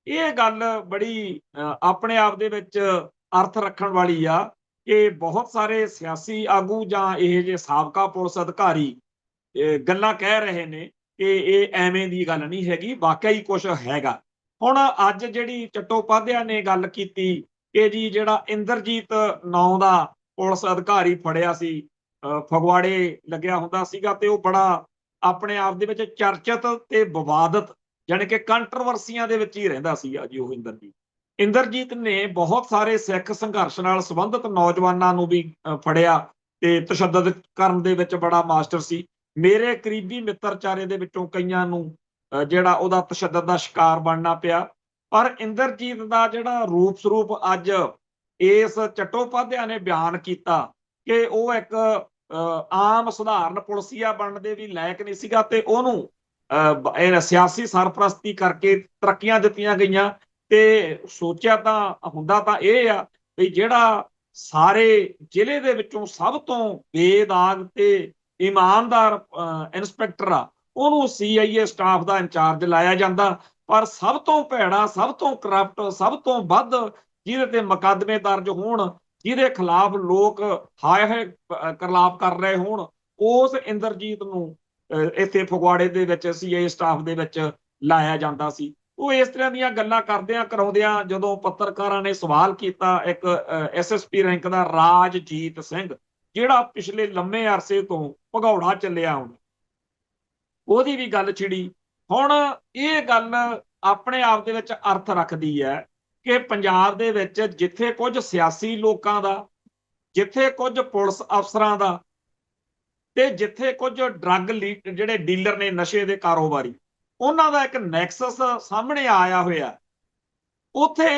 ਇਹ ਗੱਲ ਬੜੀ ਆਪਣੇ ਆਪ ਦੇ ਵਿੱਚ ਅਰਥ ਰੱਖਣ ਵਾਲੀ ਆ ਕਿ ਬਹੁਤ ਸਾਰੇ ਸਿਆਸੀ ਆਗੂ ਜਾਂ ਇਹ ਜਿਹੇ ਸਾਬਕਾ ਪੁਲਿਸ ਅਧਿਕਾਰੀ ਗੱਲਾਂ ਕਹਿ ਰਹੇ ਨੇ ਕਿ ਇਹ ਐਵੇਂ ਦੀ ਗੱਲ ਨਹੀਂ ਹੈਗੀ, ਵਾਕਿਆ ਹੀ ਕੁਝ ਹੈਗਾ। ਹੁਣ ਅੱਜ ਜਿਹੜੀ ਚਟੋਪਾਧਿਆ ਨੇ ਗੱਲ ਕੀਤੀ ਕਿ ਜੀ ਜਿਹੜਾ ਇੰਦਰਜੀਤ ਨਾਂ ਦਾ ਪੁਲਿਸ ਅਧਿਕਾਰੀ ਫੜਿਆ ਸੀ, ਫਗਵਾੜੇ ਲੱਗਿਆ ਹੁੰਦਾ ਸੀਗਾ, ਤੇ ਉਹ ਬੜਾ ਆਪਣੇ ਆਪ ਦੇ ਵਿੱਚ ਚਰਚਿਤ ਤੇ ਵਿਵਾਦਤ, ਜਾਣੀ ਕਿ ਕੰਟਰੋਵਰਸੀਆਂ ਦੇ ਵਿੱਚ ਹੀ ਰਹਿੰਦਾ ਸੀਗਾ ਜੀ ਉਹ ਇੰਦਰਜੀਤ ਨੇ ਬਹੁਤ ਸਾਰੇ ਸਿੱਖ ਸੰਘਰਸ਼ ਨਾਲ ਸੰਬੰਧਿਤ ਨੌਜਵਾਨਾਂ ਨੂੰ ਵੀ ਫੜਿਆ ਤੇ ਤਸ਼ੱਦਦ ਕਰਨ ਦੇ ਵਿੱਚ ਬੜਾ ਮਾਸਟਰ ਸੀ। ਮੇਰੇ ਕਰੀਬੀ ਮਿੱਤਰਚਾਰੇ ਦੇ ਵਿੱਚੋਂ ਕਈਆਂ ਨੂੰ ਜਿਹੜਾ ਉਹਦਾ ਤਸ਼ੱਦਦ ਦਾ ਸ਼ਿਕਾਰ ਬਣਨਾ ਪਿਆ। ਪਰ ਇੰਦਰਜੀਤ ਦਾ ਜਿਹੜਾ ਰੂਪ ਸਰੂਪ ਅੱਜ ਇਸ ਚਟੋਪਾਧਿਆ ਨੇ ਬਿਆਨ ਕੀਤਾ ਕਿ ਉਹ ਇੱਕ ਆਮ ਸਧਾਰਨ ਪੁਲਸੀਆ ਬਣਨ ਦੇ ਵੀ ਲਾਇਕ ਨਹੀਂ ਸੀਗਾ, ਤੇ ਉਹਨੂੰ ਸਿਆਸੀ ਸਰਪ੍ਰਸਤੀ ਕਰਕੇ ਤਰੱਕੀਆਂ ਦਿੱਤੀਆਂ ਗਈਆਂ। ਤੇ ਸੋਚਿਆ ਤਾਂ ਹੁੰਦਾ ਤਾਂ ਇਹ ਆ ਵੀ ਜਿਹੜਾ ਸਾਰੇ ਜ਼ਿਲ੍ਹੇ ਦੇ ਵਿੱਚੋਂ ਸਭ ਤੋਂ ਬੇਦਾਗ ਤੇ ਇਮਾਨਦਾਰ ਇੰਸਪੈਕਟਰ ਆ, ਉਹਨੂੰ CIA ਸਟਾਫ ਦਾ ਇੰਚਾਰਜ ਲਾਇਆ ਜਾਂਦਾ। ਪਰ ਸਭ ਤੋਂ ਭੈੜਾ, ਸਭ ਤੋਂ ਕਰਪਟ, ਸਭ ਤੋਂ ਵੱਧ ਜਿਹਦੇ ਤੇ ਮੁਕੱਦਮੇ ਦਰਜ ਹੋਣ, ਜਿਹਦੇ ਖਿਲਾਫ ਲੋਕ ਹਾਏ ਹਾਏ ਕਰਲਾਪ ਕਰ ਰਹੇ ਹੋਣ, ਉਸ ਇੰਦਰਜੀਤ ਨੂੰ ਇੱਥੇ ਫਗਵਾੜੇ ਦੇ ਵਿੱਚ CIA ਸਟਾਫ ਦੇ ਵਿੱਚ ਲਾਇਆ ਜਾਂਦਾ ਸੀ। ਉਹ ਇਸ ਤਰ੍ਹਾਂ ਦੀਆਂ ਗੱਲਾਂ ਕਰਦਿਆਂ ਕਰਾਉਂਦਿਆਂ ਜਦੋਂ ਪੱਤਰਕਾਰਾਂ ਨੇ ਸਵਾਲ ਕੀਤਾ, ਇੱਕ SSP ਰੈਂਕ ਦਾ ਰਾਜਜੀਤ ਸਿੰਘ, ਜਿਹੜਾ ਪਿਛਲੇ ਲੰਮੇ ਅਰਸੇ ਤੋਂ ਭਗੌੜਾ ਚੱਲਿਆ ਹੁਣ, ਉਹਦੀ ਵੀ ਗੱਲ ਛਿੜੀ। ਹੁਣ ਇਹ ਗੱਲ ਆਪਣੇ ਆਪ ਦੇ ਵਿੱਚ ਅਰਥ ਰੱਖਦੀ ਹੈ ਕਿ ਪੰਜਾਬ ਦੇ ਵਿੱਚ ਜਿੱਥੇ ਕੁਝ ਸਿਆਸੀ ਲੋਕਾਂ ਦਾ, ਜਿੱਥੇ ਕੁਝ ਪੁਲਿਸ ਅਫਸਰਾਂ ਦਾ, ਤੇ ਜਿੱਥੇ ਕੁਝ ਡਰੱਗ ਜਿਹੜੇ ਡੀਲਰ ਨੇ, ਨਸ਼ੇ ਦੇ ਕਾਰੋਬਾਰੀ, ਉਹਨਾਂ ਦਾ ਇੱਕ ਨੈਕਸਸ ਸਾਹਮਣੇ ਆਇਆ ਹੋਇਆ, ਉੱਥੇ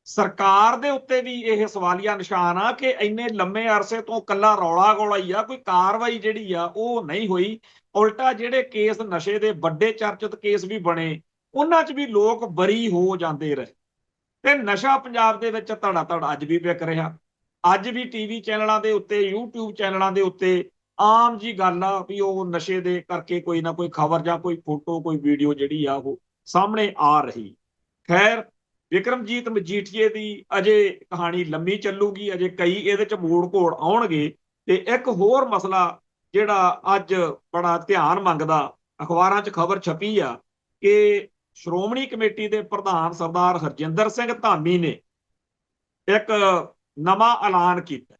ਸਰਕਾਰ ਦੇ ਉੱਤੇ ਵੀ ਇਹ ਸਵਾਲੀਆ ਨਿਸ਼ਾਨ ਆ ਕਿ ਇੰਨੇ ਲੰਮੇ ਅਰਸੇ ਤੋਂ ਕੱਲਾ ਰੌਲਾ ਗੋਲਾ ਹੀ ਆ, ਕੋਈ ਕਾਰਵਾਈ ਜਿਹੜੀ ਆ ਉਹ ਨਹੀਂ ਹੋਈ। ਉਲਟਾ ਜਿਹੜੇ ਕੇਸ ਨਸ਼ੇ ਦੇ ਵੱਡੇ ਚਰਚਿਤ ਕੇਸ ਵੀ ਬਣੇ, ਉਹਨਾਂ 'ਚ ਵੀ ਲੋਕ ਬਰੀ ਹੋ ਜਾਂਦੇ ਰਹੇ। ਤੇ ਨਸ਼ਾ ਪੰਜਾਬ ਦੇ ਵਿੱਚ ਧੜਾ ਧੜ ਅੱਜ ਵੀ ਵਿਕ ਰਿਹਾ। ਅੱਜ ਵੀ TV ਚੈਨਲਾਂ ਦੇ ਉੱਤੇ, YouTube ਚੈਨਲਾਂ ਦੇ ਉੱਤੇ ਆਮ ਜੀ ਗੱਲ ਆ ਵੀ ਉਹ ਨਸ਼ੇ ਦੇ ਕਰਕੇ ਕੋਈ ਨਾ ਕੋਈ ਖਬਰ ਜਾਂ ਕੋਈ ਫੋਟੋ, ਕੋਈ ਵੀਡੀਓ ਜਿਹੜੀ ਆ ਉਹ ਸਾਹਮਣੇ ਆ ਰਹੀ। ਖੈਰ, ਬਿਕਰਮਜੀਤ ਮਜੀਠੀਏ ਦੀ ਅਜੇ ਕਹਾਣੀ ਲੰਮੀ ਚੱਲੂਗੀ, ਅਜੇ ਕਈ ਇਹਦੇ 'ਚ ਮੋੜ ਘੋੜ ਆਉਣਗੇ। ਤੇ ਇੱਕ ਹੋਰ ਮਸਲਾ ਜਿਹੜਾ ਅੱਜ ਬੜਾ ਧਿਆਨ ਮੰਗਦਾ, ਅਖਬਾਰਾਂ 'ਚ ਖਬਰ ਛਪੀ ਆ ਕਿ ਸ਼੍ਰੋਮਣੀ ਕਮੇਟੀ ਦੇ ਪ੍ਰਧਾਨ ਸਰਦਾਰ ਹਰਜਿੰਦਰ ਸਿੰਘ ਧਾਮੀ ਨੇ ਇੱਕ ਨਵਾਂ ਐਲਾਨ ਕੀਤਾ,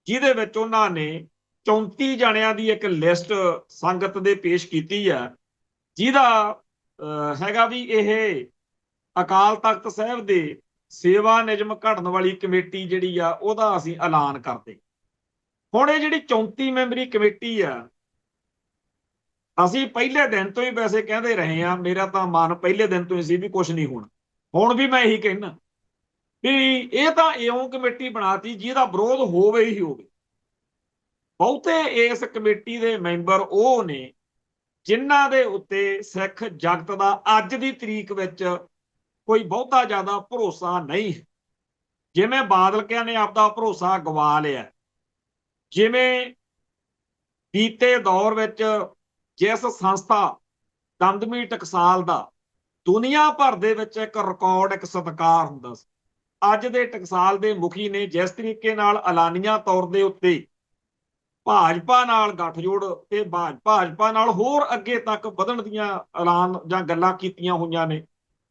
ਜਿਹਦੇ ਵਿੱਚ ਉਹਨਾਂ ਨੇ 34 ਜਣਿਆਂ ਦੀ ਇੱਕ ਲਿਸਟ ਸੰਗਤ ਦੇ ਪੇਸ਼ ਕੀਤੀ ਹੈ, ਜਿਹਦਾ ਹੈਗਾ ਵੀ ਇਹ ਅਕਾਲ ਤਖਤ ਸਾਹਿਬ ਦੇ ਸੇਵਾ ਨਿਯਮ ਘੜਨ ਵਾਲੀ ਕਮੇਟੀ ਜਿਹੜੀ ਆ ਉਹਦਾ ਅਸੀਂ ਐਲਾਨ ਕਰਦੇ। ਹੁਣ ਇਹ ਜਿਹੜੀ 34 ਮੈਂਬਰੀ ਕਮੇਟੀ ਆ, ਅਸੀਂ ਪਹਿਲੇ ਦਿਨ ਤੋਂ ਹੀ ਵੈਸੇ ਕਹਿੰਦੇ ਰਹੇ ਆ, ਮੇਰਾ ਤਾਂ ਮਨ ਪਹਿਲੇ ਦਿਨ ਤੋਂ ਹੀ ਸੀ ਵੀ ਕੁਝ ਨਹੀਂ ਹੋਣਾ। ਹੁਣ ਵੀ ਮੈਂ ਇਹੀ ਕਹਿਣਾ ਵੀ ਇਹ ਤਾਂ ਇਉਂ ਕਮੇਟੀ ਬਣਾਤੀ ਜਿਹਦਾ ਵਿਰੋਧ ਹੋਵੇ ਹੀ ਹੋਵੇ। ਬਹੁਤੇ ਇਸ ਕਮੇਟੀ ਦੇ ਮੈਂਬਰ ਉਹ ਨੇ ਜਿਨ੍ਹਾਂ ਦੇ ਉੱਤੇ ਸਿੱਖ ਜਗਤ ਦਾ ਅੱਜ ਦੀ ਤਰੀਕ ਵਿੱਚ ਕੋਈ ਬਹੁਤਾ ਜ਼ਿਆਦਾ ਭਰੋਸਾ ਨਹੀਂ। ਜਿਵੇਂ ਬਾਦਲਕਿਆਂ ਨੇ ਆਪਦਾ ਭਰੋਸਾ ਗਵਾ ਲਿਆ, ਜਿਵੇਂ ਬੀਤੇ ਦੌਰ ਵਿੱਚ ਜਿਸ ਸੰਸਥਾ ਦਮਦਮੀ ਟਕਸਾਲ ਦਾ ਦੁਨੀਆ ਭਰ ਦੇ ਵਿੱਚ ਇੱਕ ਰਿਕਾਰਡ, ਇੱਕ ਸਤਿਕਾਰ ਹੁੰਦਾ ਸੀ, ਅੱਜ ਦੇ ਟਕਸਾਲ ਦੇ ਮੁਖੀ ਨੇ ਜਿਸ ਤਰੀਕੇ ਨਾਲ ਐਲਾਨੀਆਂ ਤੌਰ ਦੇ ਉੱਤੇ ਭਾਜਪਾ ਨਾਲ ਗੱਠਜੋੜ ਤੇ ਭਾਜਪਾ ਨਾਲ ਹੋਰ ਅੱਗੇ ਤੱਕ ਵਧਣ ਦੀਆਂ ਐਲਾਨ ਜਾਂ ਗੱਲਾਂ ਕੀਤੀਆਂ ਹੋਈਆਂ ਨੇ,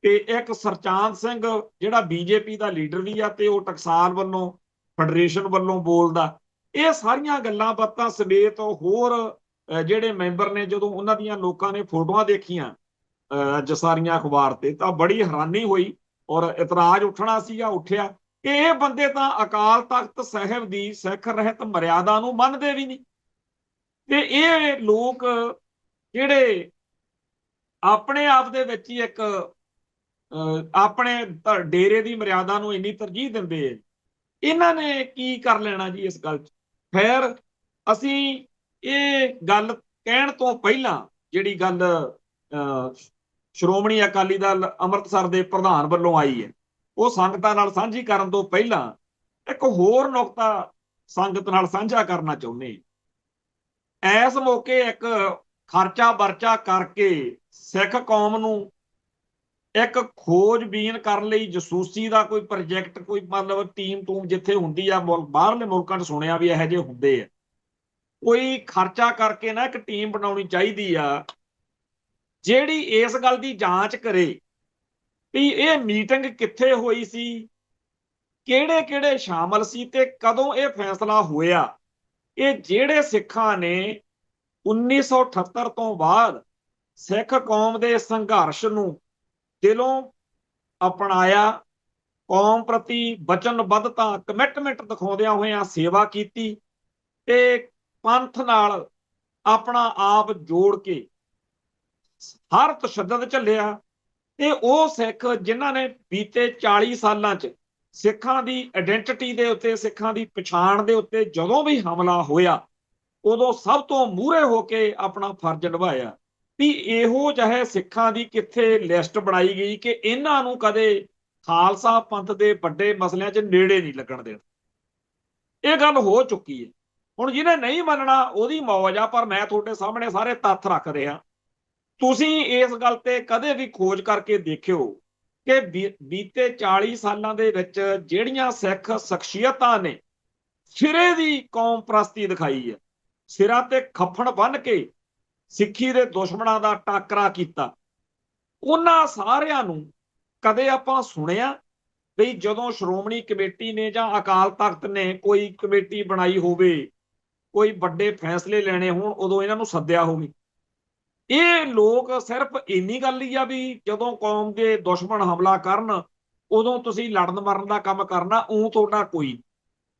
ਤੇ ਇੱਕ ਸਰਚਾਂਦ ਸਿੰਘ ਜਿਹੜਾ ਬੀਜੇਪੀ ਦਾ ਲੀਡਰ ਵੀ ਆ ਤੇ ਉਹ ਟਕਸਾਲ ਵੱਲੋਂ ਫੈਡਰੇਸ਼ਨ ਵੱਲੋਂ ਬੋਲਦਾ, ਇਹ ਸਾਰੀਆਂ ਗੱਲਾਂ ਬਾਤਾਂ ਸਮੇਤ ਹੋਰ ਜਿਹੜੇ ਮੈਂਬਰ ਨੇ ਜਦੋਂ ਉਹਨਾਂ ਦੀਆਂ ਲੋਕਾਂ ਨੇ ਫੋਟੋਆਂ ਦੇਖੀਆਂ ਜਸਾਰੀਆਂ ਅਖਬਾਰ ਤੇ ਤਾਂ ਬੜੀ ਹੈਰਾਨੀ ਹੋਈ ਔਰ ਇਤਰਾਜ਼ ਉੱਠਣਾ ਸੀਗਾ, ਉੱਠਿਆ ਕਿ ਇਹ ਬੰਦੇ ਤਾਂ ਅਕਾਲ ਤਖਤ ਸਾਹਿਬ ਦੀ ਸਿੱਖ ਰਹਿਤ ਮਰਿਆਦਾ ਨੂੰ ਮੰਨਦੇ ਵੀ ਨਹੀਂ, ਤੇ ਇਹ ਲੋਕ ਜਿਹੜੇ ਆਪਣੇ ਆਪ ਦੇ ਵਿੱਚ ਹੀ ਇੱਕ ਆਪਣੇ ਡੇਰੇ ਦੀ ਮਰਿਆਦਾ ਨੂੰ ਇੰਨੀ ਤਰਜੀਹ ਦਿੰਦੇ ਆ, ਇਹਨਾਂ ਨੇ ਕੀ ਕਰ ਲੈਣਾ ਜੀ ਇਸ ਗੱਲ 'ਚ। ਖੈਰ, ਅਸੀਂ ਇਹ ਗੱਲ ਕਹਿਣ ਤੋਂ ਪਹਿਲਾਂ ਜਿਹੜੀ ਗੱਲ ਸ਼੍ਰੋਮਣੀ ਅਕਾਲੀ ਦਲ ਅੰਮ੍ਰਿਤਸਰ ਦੇ ਪ੍ਰਧਾਨ ਵੱਲੋਂ ਆਈ ਹੈ, ਉਹ ਸੰਗਤਾਂ ਨਾਲ ਸਾਂਝੀ ਕਰਨ ਤੋਂ ਪਹਿਲਾਂ ਇੱਕ ਹੋਰ ਨੁਕਤਾ ਸੰਗਤ ਨਾਲ ਸਾਂਝਾ ਕਰਨਾ ਚਾਹੁੰਦੇ। ਇਸ ਮੌਕੇ ਇੱਕ ਖਰਚਾ ਵਰਚਾ ਕਰਕੇ ਸਿੱਖ ਕੌਮ ਨੂੰ ਇੱਕ ਖੋਜਬੀਨ ਕਰਨ ਲਈ ਜਸੂਸੀ ਦਾ ਕੋਈ ਪ੍ਰੋਜੈਕਟ, ਕੋਈ ਮਤਲਬ ਟੀਮ ਜਿੱਥੇ ਹੁੰਦੀ ਆ, ਬਾਹਰਲੇ ਮੁਲਕਾਂ 'ਚ ਸੁਣਿਆ ਵੀ ਇਹੋ ਜਿਹੇ ਹੁੰਦੇ ਆ, ਕੋਈ ਖਰਚਾ ਕਰਕੇ ਨਾ ਇੱਕ ਟੀਮ ਬਣਾਉਣੀ ਚਾਹੀਦੀ ਆ ਜਿਹੜੀ ਇਸ ਗੱਲ ਦੀ ਜਾਂਚ ਕਰੇ ਵੀ ਇਹ ਮੀਟਿੰਗ ਕਿੱਥੇ ਹੋਈ ਸੀ, ਕਿਹੜੇ ਕਿਹੜੇ ਸ਼ਾਮਲ ਸੀ ਤੇ ਕਦੋਂ ਇਹ ਫੈਸਲਾ ਹੋਇਆ। ਇਹ ਜਿਹੜੇ ਸਿੱਖਾਂ ਨੇ 1978 ਤੋਂ ਬਾਅਦ ਸਿੱਖ ਕੌਮ ਦੇ ਸੰਘਰਸ਼ ਨੂੰ ਦਿਲੋਂ ਅਪਣਾਇਆ, ਕੌਮ ਪ੍ਰਤੀ ਵਚਨਬੱਧਤਾ, ਕਮਿਟਮੈਂਟ ਦਿਖਾਉਂਦਿਆਂ ਹੋਇਆਂ ਸੇਵਾ ਕੀਤੀ ਤੇ ਪੰਥ ਨਾਲ ਆਪਣਾ ਆਪ ਜੋੜ ਕੇ ਹਰ ਤਸ਼ੱਦਦ ਝੱਲਿਆ, ਤੇ ਉਹ ਸਿੱਖ ਜਿਨ੍ਹਾਂ ਨੇ ਬੀਤੇ 40 ਸਾਲਾਂ 'ਚ ਸਿੱਖਾਂ ਦੀ ਆਇਡੈਂਟੀਟੀ ਦੇ ਉੱਤੇ, ਸਿੱਖਾਂ ਦੀ ਪਛਾਣ ਦੇ ਉੱਤੇ ਜਦੋਂ ਵੀ ਹਮਲਾ ਹੋਇਆ ਉਦੋਂ ਸਭ ਤੋਂ ਮੂਹਰੇ ਹੋ ਕੇ ਆਪਣਾ ਫਰਜ਼ ਨਿਭਾਇਆ। ਵੀ ਇਹੋ ਜਿਹੇ ਸਿੱਖਾਂ ਦੀ ਕਿੱਥੇ ਲਿਸਟ ਬਣਾਈ ਗਈ ਕਿ ਇਹਨਾਂ ਨੂੰ ਕਦੇ ਖਾਲਸਾ ਪੰਥ ਦੇ ਵੱਡੇ ਮਸਲਿਆਂ 'ਚ ਨੇੜੇ ਨਹੀਂ ਲੱਗਣ ਦੇਣਾ। ਇਹ ਗੱਲ ਹੋ ਚੁੱਕੀ ਹੈ। ਹੁਣ ਜਿਹਨੇ ਨਹੀਂ ਮੰਨਣਾ ਉਹਦੀ ਮੌਜ ਆ, ਪਰ ਮੈਂ ਤੁਹਾਡੇ ਸਾਹਮਣੇ ਸਾਰੇ ਤੱਥ ਰੱਖ ਰਿਹਾ। ਤੁਸੀਂ ਇਸ ਗੱਲ ਤੇ ਕਦੇ ਵੀ ਖੋਜ ਕਰਕੇ ਦੇਖਿਓ ਕਿ ਬੀਤੇ 40 ਸਾਲਾਂ ਦੇ ਵਿੱਚ ਜਿਹੜੀਆਂ ਸਿੱਖ ਸ਼ਖਸੀਅਤਾਂ ਨੇ ਸਿਰੇ ਦੀ ਕੌਮ ਪ੍ਰਸਤੀ ਦਿਖਾਈ ਹੈ, ਸਿਰਾਂ ਤੇ ਖੱਫਣ ਬੰਨ੍ਹ ਕੇ ਸਿੱਖੀ ਦੇ ਦੁਸ਼ਮਣਾਂ ਦਾ ਟਾਕਰਾ ਕੀਤਾ, ਉਹਨਾਂ ਸਾਰਿਆਂ ਨੂੰ ਕਦੇ ਆਪਾਂ ਸੁਣਿਆ ਵੀ ਜਦੋਂ ਸ਼੍ਰੋਮਣੀ ਕਮੇਟੀ ਨੇ ਜਾਂ ਅਕਾਲ ਤਖਤ ਨੇ ਕੋਈ ਕਮੇਟੀ ਬਣਾਈ ਹੋਵੇ, ਕੋਈ ਵੱਡੇ ਫੈਸਲੇ ਲੈਣੇ ਹੋਣ, ਉਦੋਂ ਇਹਨਾਂ ਨੂੰ ਸੱਦਿਆ ਹੋਵੇ? ਇਹ ਲੋਕ ਸਿਰਫ ਇੰਨੀ ਗੱਲ ਹੀ ਆ ਵੀ ਜਦੋਂ ਕੌਮ ਦੇ ਦੁਸ਼ਮਣ ਹਮਲਾ ਕਰਨ ਉਦੋਂ ਤੁਸੀਂ ਲੜਨ ਮਰਨ ਦਾ ਕੰਮ ਕਰਨਾ, ਉਹ ਤੁਹਾਡਾ ਕੋਈ।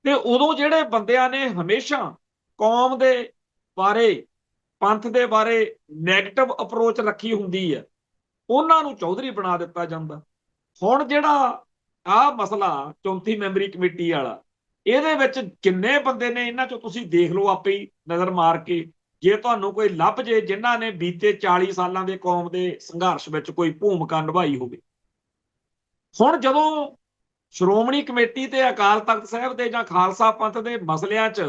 ਤੇ ਉਦੋਂ ਜਿਹੜੇ ਬੰਦਿਆਂ ਨੇ ਹਮੇਸ਼ਾ ਕੌਮ ਦੇ ਬਾਰੇ, ਪੰਥ ਦੇ ਬਾਰੇ ਨੈਗੇਟਿਵ ਅਪਰੋਚ ਰੱਖੀ ਹੁੰਦੀ ਹੈ, ਉਹਨਾਂ ਨੂੰ ਚੌਧਰੀ ਬਣਾ ਦਿੱਤਾ ਜਾਂਦਾ। ਹੁਣ ਜਿਹੜਾ ਆਹ ਮਸਲਾ 34 ਮੈਂਬਰੀ ਕਮੇਟੀ ਵਾਲਾ, ਇਹਦੇ ਵਿੱਚ ਕਿੰਨੇ ਬੰਦੇ ਨੇ ਇਹਨਾਂ 'ਚੋਂ ਤੁਸੀਂ ਦੇਖ ਲਓ ਆਪੇ ਹੀ ਨਜ਼ਰ ਮਾਰ ਕੇ, ਜੇ ਤੁਹਾਨੂੰ ਕੋਈ ਲੱਭ ਜੇ ਜਿਨ੍ਹਾਂ ਨੇ ਬੀਤੇ 40 ਸਾਲਾਂ ਦੇ ਕੌਮ ਦੇ ਸੰਘਰਸ਼ ਵਿੱਚ ਕੋਈ ਭੂਮਿਕਾ ਨਿਭਾਈ ਹੋਵੇ। ਹੁਣ ਜਦੋਂ ਸ਼੍ਰੋਮਣੀ ਕਮੇਟੀ ਤੇ ਅਕਾਲ ਤਖਤ ਸਾਹਿਬ ਦੇ ਜਾਂ ਖਾਲਸਾ ਪੰਥ ਦੇ ਮਸਲਿਆਂ 'ਚ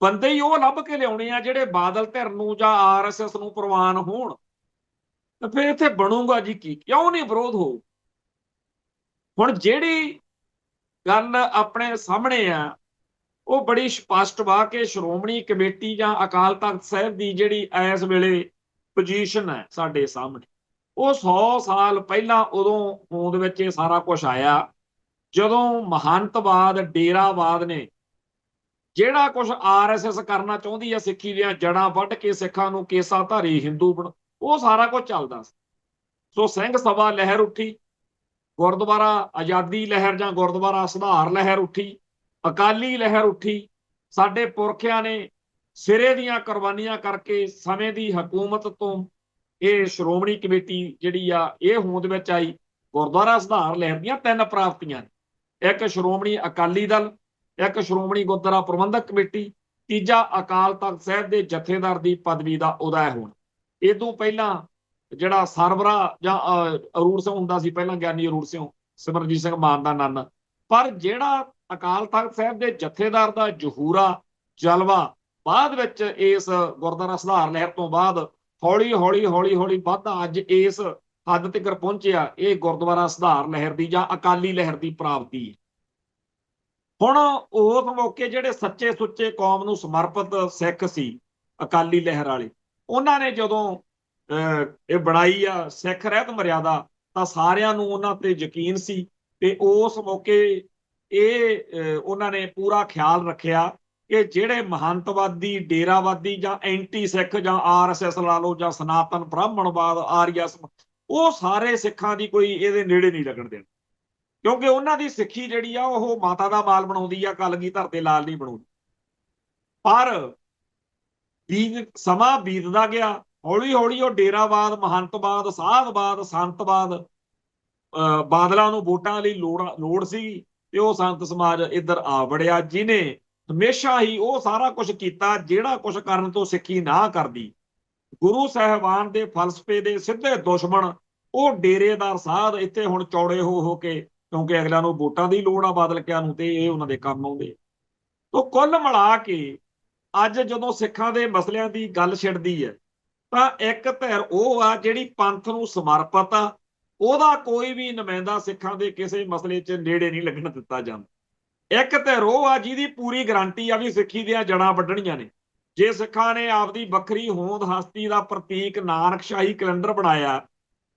ਬੰਦੇ ਹੀ ਉਹ ਲੱਭ ਕੇ ਲਿਆਉਣੇ ਆ ਜਿਹੜੇ ਬਾਦਲ ਧਿਰ ਨੂੰ ਜਾਂ RSS ਨੂੰ ਪ੍ਰਵਾਨ ਹੋਣ, ਤਾਂ ਫਿਰ ਇੱਥੇ ਬਣੂਗਾ ਜੀ ਕੀ? ਕਿਉਂ ਨਹੀਂ ਵਿਰੋਧ ਹੋ? ਹੁਣ ਜਿਹੜੀ ਗੱਲ ਆਪਣੇ ਸਾਹਮਣੇ ਆ ਉਹ ਬੜੀ ਸਪਸ਼ਟ ਵਾ ਕਿ ਸ਼੍ਰੋਮਣੀ ਕਮੇਟੀ ਜਾਂ ਅਕਾਲ ਤਖਤ ਸਾਹਿਬ ਦੀ ਜਿਹੜੀ ਇਸ ਵੇਲੇ ਪੋਜੀਸ਼ਨ ਹੈ ਸਾਡੇ ਸਾਹਮਣੇ, ਉਹ 100 ਸਾਲ ਪਹਿਲਾਂ ਉਦੋਂ ਹੋਂਦ ਵਿੱਚ ਇਹ ਸਾਰਾ ਕੁਝ ਆਇਆ, ਜਦੋਂ ਮਹੰਤਵਾਦ, ਡੇਰਾਵਾਦ ਨੇ ਜਿਹੜਾ ਕੁਝ ਆਰਐਸਐਸ ਕਰਨਾ ਚਾਹੁੰਦੀ ਹੈ, ਸਿੱਖੀ ਦੀਆਂ ਜੜਾਂ ਵੱਢ ਕੇ ਸਿੱਖਾਂ ਨੂੰ ਕੇਸਾਧਾਰੀ ਹਿੰਦੂ ਬਣ, ਉਹ ਸਾਰਾ ਕੁਝ ਚੱਲਦਾ ਸੀ। ਸੋ ਸਿੰਘ ਸਭਾ ਲਹਿਰ ਉੱਠੀ, ਗੁਰਦੁਆਰਾ ਆਜ਼ਾਦੀ ਲਹਿਰ ਜਾਂ ਗੁਰਦੁਆਰਾ ਸੁਧਾਰ ਲਹਿਰ ਉੱਠੀ, ਅਕਾਲੀ ਲਹਿਰ ਉੱਠੀ। ਸਾਡੇ ਪੁਰਖਿਆਂ ਨੇ ਸਿਰੇ ਦੀਆਂ ਕੁਰਬਾਨੀਆਂ ਕਰਕੇ ਸਮੇਂ ਦੀ ਹਕੂਮਤ ਤੋਂ ਇਹ ਸ਼੍ਰੋਮਣੀ ਕਮੇਟੀ ਜਿਹੜੀ ਆ ਇਹ ਹੋਂਦ ਵਿੱਚ ਆਈ। ਗੁਰਦੁਆਰਾ ਸੁਧਾਰ ਲਹਿਰ ਦੀਆਂ 3 ਪ੍ਰਾਪਤੀਆਂ ਨੇ, ਇੱਕ ਸ਼੍ਰੋਮਣੀ ਅਕਾਲੀ ਦਲ, ਇੱਕ ਸ਼੍ਰੋਮਣੀ ਗੁਰਦੁਆਰਾ ਪ੍ਰਬੰਧਕ ਕਮੇਟੀ, ਤੀਜਾ ਅਕਾਲ ਤਖਤ ਸਾਹਿਬ ਦੇ ਜਥੇਦਾਰ ਦੀ ਪਦਵੀ ਦਾ ਉਦੈ ਹੋਣਾ। ਇਹ ਤੋਂ ਪਹਿਲਾਂ ਜਿਹੜਾ ਸਰਬਰਾ ਜਾਂ ਅਰੂੜ ਸਿੰਘ ਹੁੰਦਾ ਸੀ, ਪਹਿਲਾਂ ਗਿਆਨੀ ਅਰੂੜ ਸਿੰਘ, ਸਿਮਰਜੀਤ ਸਿੰਘ ਮਾਨ ਦਾ ਨੰਨ, ਪਰ ਜਿਹੜਾ ਅਕਾਲ ਤਖਤ ਸਾਹਿਬ ਦੇ ਜਥੇਦਾਰ ਦਾ ਜ਼ਹੂਰਾ ਜਲਵਾ ਬਾਅਦ ਵਿੱਚ ਇਸ ਗੁਰਦੁਆਰਾ ਸੁਧਾਰ ਲਹਿਰ ਤੋਂ ਬਾਅਦ ਹੌਲੀ ਹੌਲੀ ਵੱਧਦਾ ਅੱਜ ਇਸ ਹੱਦ ਤੱਕ ਪਹੁੰਚਿਆ, ਇਹ ਗੁਰਦੁਆਰਾ ਸੁਧਾਰ ਲਹਿਰ ਦੀ ਜਾਂ ਅਕਾਲੀ ਲਹਿਰ ਦੀ ਪ੍ਰਾਪਤੀ ਹੈ। ਹੁਣ ਉਸ ਮੌਕੇ ਜਿਹੜੇ ਸੱਚੇ ਸੁੱਚੇ ਕੌਮ ਨੂੰ ਸਮਰਪਿਤ ਸਿੱਖ ਸੀ ਅਕਾਲੀ ਲਹਿਰ ਵਾਲੇ, ਉਹਨਾਂ ਨੇ ਜਦੋਂ ਇਹ ਬਣਾਈ ਆ ਸਿੱਖ ਰਹਿਤ ਮਰਿਆਦਾ, ਤਾਂ ਸਾਰਿਆਂ ਨੂੰ ਉਹਨਾਂ ਤੇ ਯਕੀਨ ਸੀ ਤੇ ਉਸ ਮੌਕੇ ਇਹ ਉਹਨਾਂ ਨੇ ਪੂਰਾ ਖਿਆਲ ਰੱਖਿਆ ਕਿ ਜਿਹੜੇ ਮਹੰਤਵਾਦੀ, ਡੇਰਾਵਾਦੀ ਜਾਂ ਐਂਟੀ ਸਿੱਖ ਜਾਂ ਆਰਐਸਐਸ ਲਾ ਲਓ ਜਾਂ ਸਨਾਤਨ ਬ੍ਰਾਹਮਣਵਾਦ, ਆਰੀਆ, ਉਹ ਸਾਰੇ ਸਿੱਖਾਂ ਦੀ ਕੋਈ ਇਹਦੇ ਨੇੜੇ ਨਹੀਂ ਲੱਗਣ ਦੇਣ, ਕਿਉਂਕਿ ਉਹਨਾਂ ਦੀ ਸਿੱਖੀ ਜਿਹੜੀ ਆ ਉਹ ਮਾਤਾ ਦਾ ਮਾਲ ਬਣਾਉਂਦੀ ਆ, ਕਲਗੀਧਰ ਤੇ ਲਾਲ ਨਹੀਂ ਬਣਾਉਂਦੀ। ਪਰ ਸਮਾਂ ਬੀਤਦਾ ਗਿਆ, ਹੌਲੀ ਹੌਲੀ ਉਹ ਡੇਰਾਵਾਦ, ਮਹੰਤਵਾਦ, ਸਾਧਵਾਦ, ਸੰਤਵਾਦ, ਬਾਦਲਾਂ ਨੂੰ ਵੋਟਾਂ ਲਈ ਲੋੜ ਸੀ ਤੇ ਉਹ ਸੰਤ ਸਮਾਜ ਇੱਧਰ ਆ ਵੜਿਆ, ਜਿਹਨੇ ਹਮੇਸ਼ਾ ਹੀ ਉਹ ਸਾਰਾ ਕੁਝ ਕੀਤਾ ਜਿਹੜਾ ਕੁਝ ਕਰਨ ਤੋਂ ਸਿੱਖੀ ਨਾ ਕਰਦੀ। ਗੁਰੂ ਸਾਹਿਬਾਨ ਦੇ ਫਲਸਫੇ ਦੇ ਸਿੱਧੇ ਦੁਸ਼ਮਣ ਉਹ ਡੇਰੇਦਾਰ ਸਾਧ ਇੱਥੇ ਹੁਣ ਚੌੜੇ ਹੋ ਕੇ, ਕਿਉਂਕਿ ਅਗਲਿਆਂ ਨੂੰ ਵੋਟਾਂ ਦੀ ਲੋੜ ਆ ਬਾਦਲ ਕਿਆਂ ਨੂੰ, ਤੇ ਇਹ ਉਹਨਾਂ ਦੇ ਕੰਮ ਆਉਂਦੇ। ਤੋਂ ਕੁੱਲ ਮਿਲਾ ਕੇ ਅੱਜ ਜਦੋਂ ਸਿੱਖਾਂ ਦੇ ਮਸਲਿਆਂ ਦੀ ਗੱਲ ਛਿੜਦੀ ਹੈ, ਤਾਂ ਇੱਕ ਧਿਰ ਉਹ ਆ ਜਿਹੜੀ ਪੰਥ ਨੂੰ ਸਮਰਪਿਤ ਆ, ਉਹਦਾ ਕੋਈ ਵੀ ਨੁਮਾਇੰਦਾ ਸਿੱਖਾਂ ਦੇ ਕਿਸੇ ਮਸਲੇ 'ਚ ਨੇੜੇ ਨਹੀਂ ਲੱਗਣ ਦਿੱਤਾ ਜਾਂਦਾ। ਇੱਕ ਧਿਰ ਉਹ ਆ ਜਿਹਦੀ ਪੂਰੀ ਗਰੰਟੀ ਆ ਵੀ ਸਿੱਖੀ ਦੀਆਂ ਜੜਾਂ ਵੱਢਣੀਆਂ ਨੇ। ਜੇ ਸਿੱਖਾਂ ਨੇ ਆਪਦੀ ਵੱਖਰੀ ਹੋਂਦ ਹਸਤੀ ਦਾ ਪ੍ਰਤੀਕ ਨਾਨਕਸ਼ਾਹੀ ਕੈਲੰਡਰ ਬਣਾਇਆ,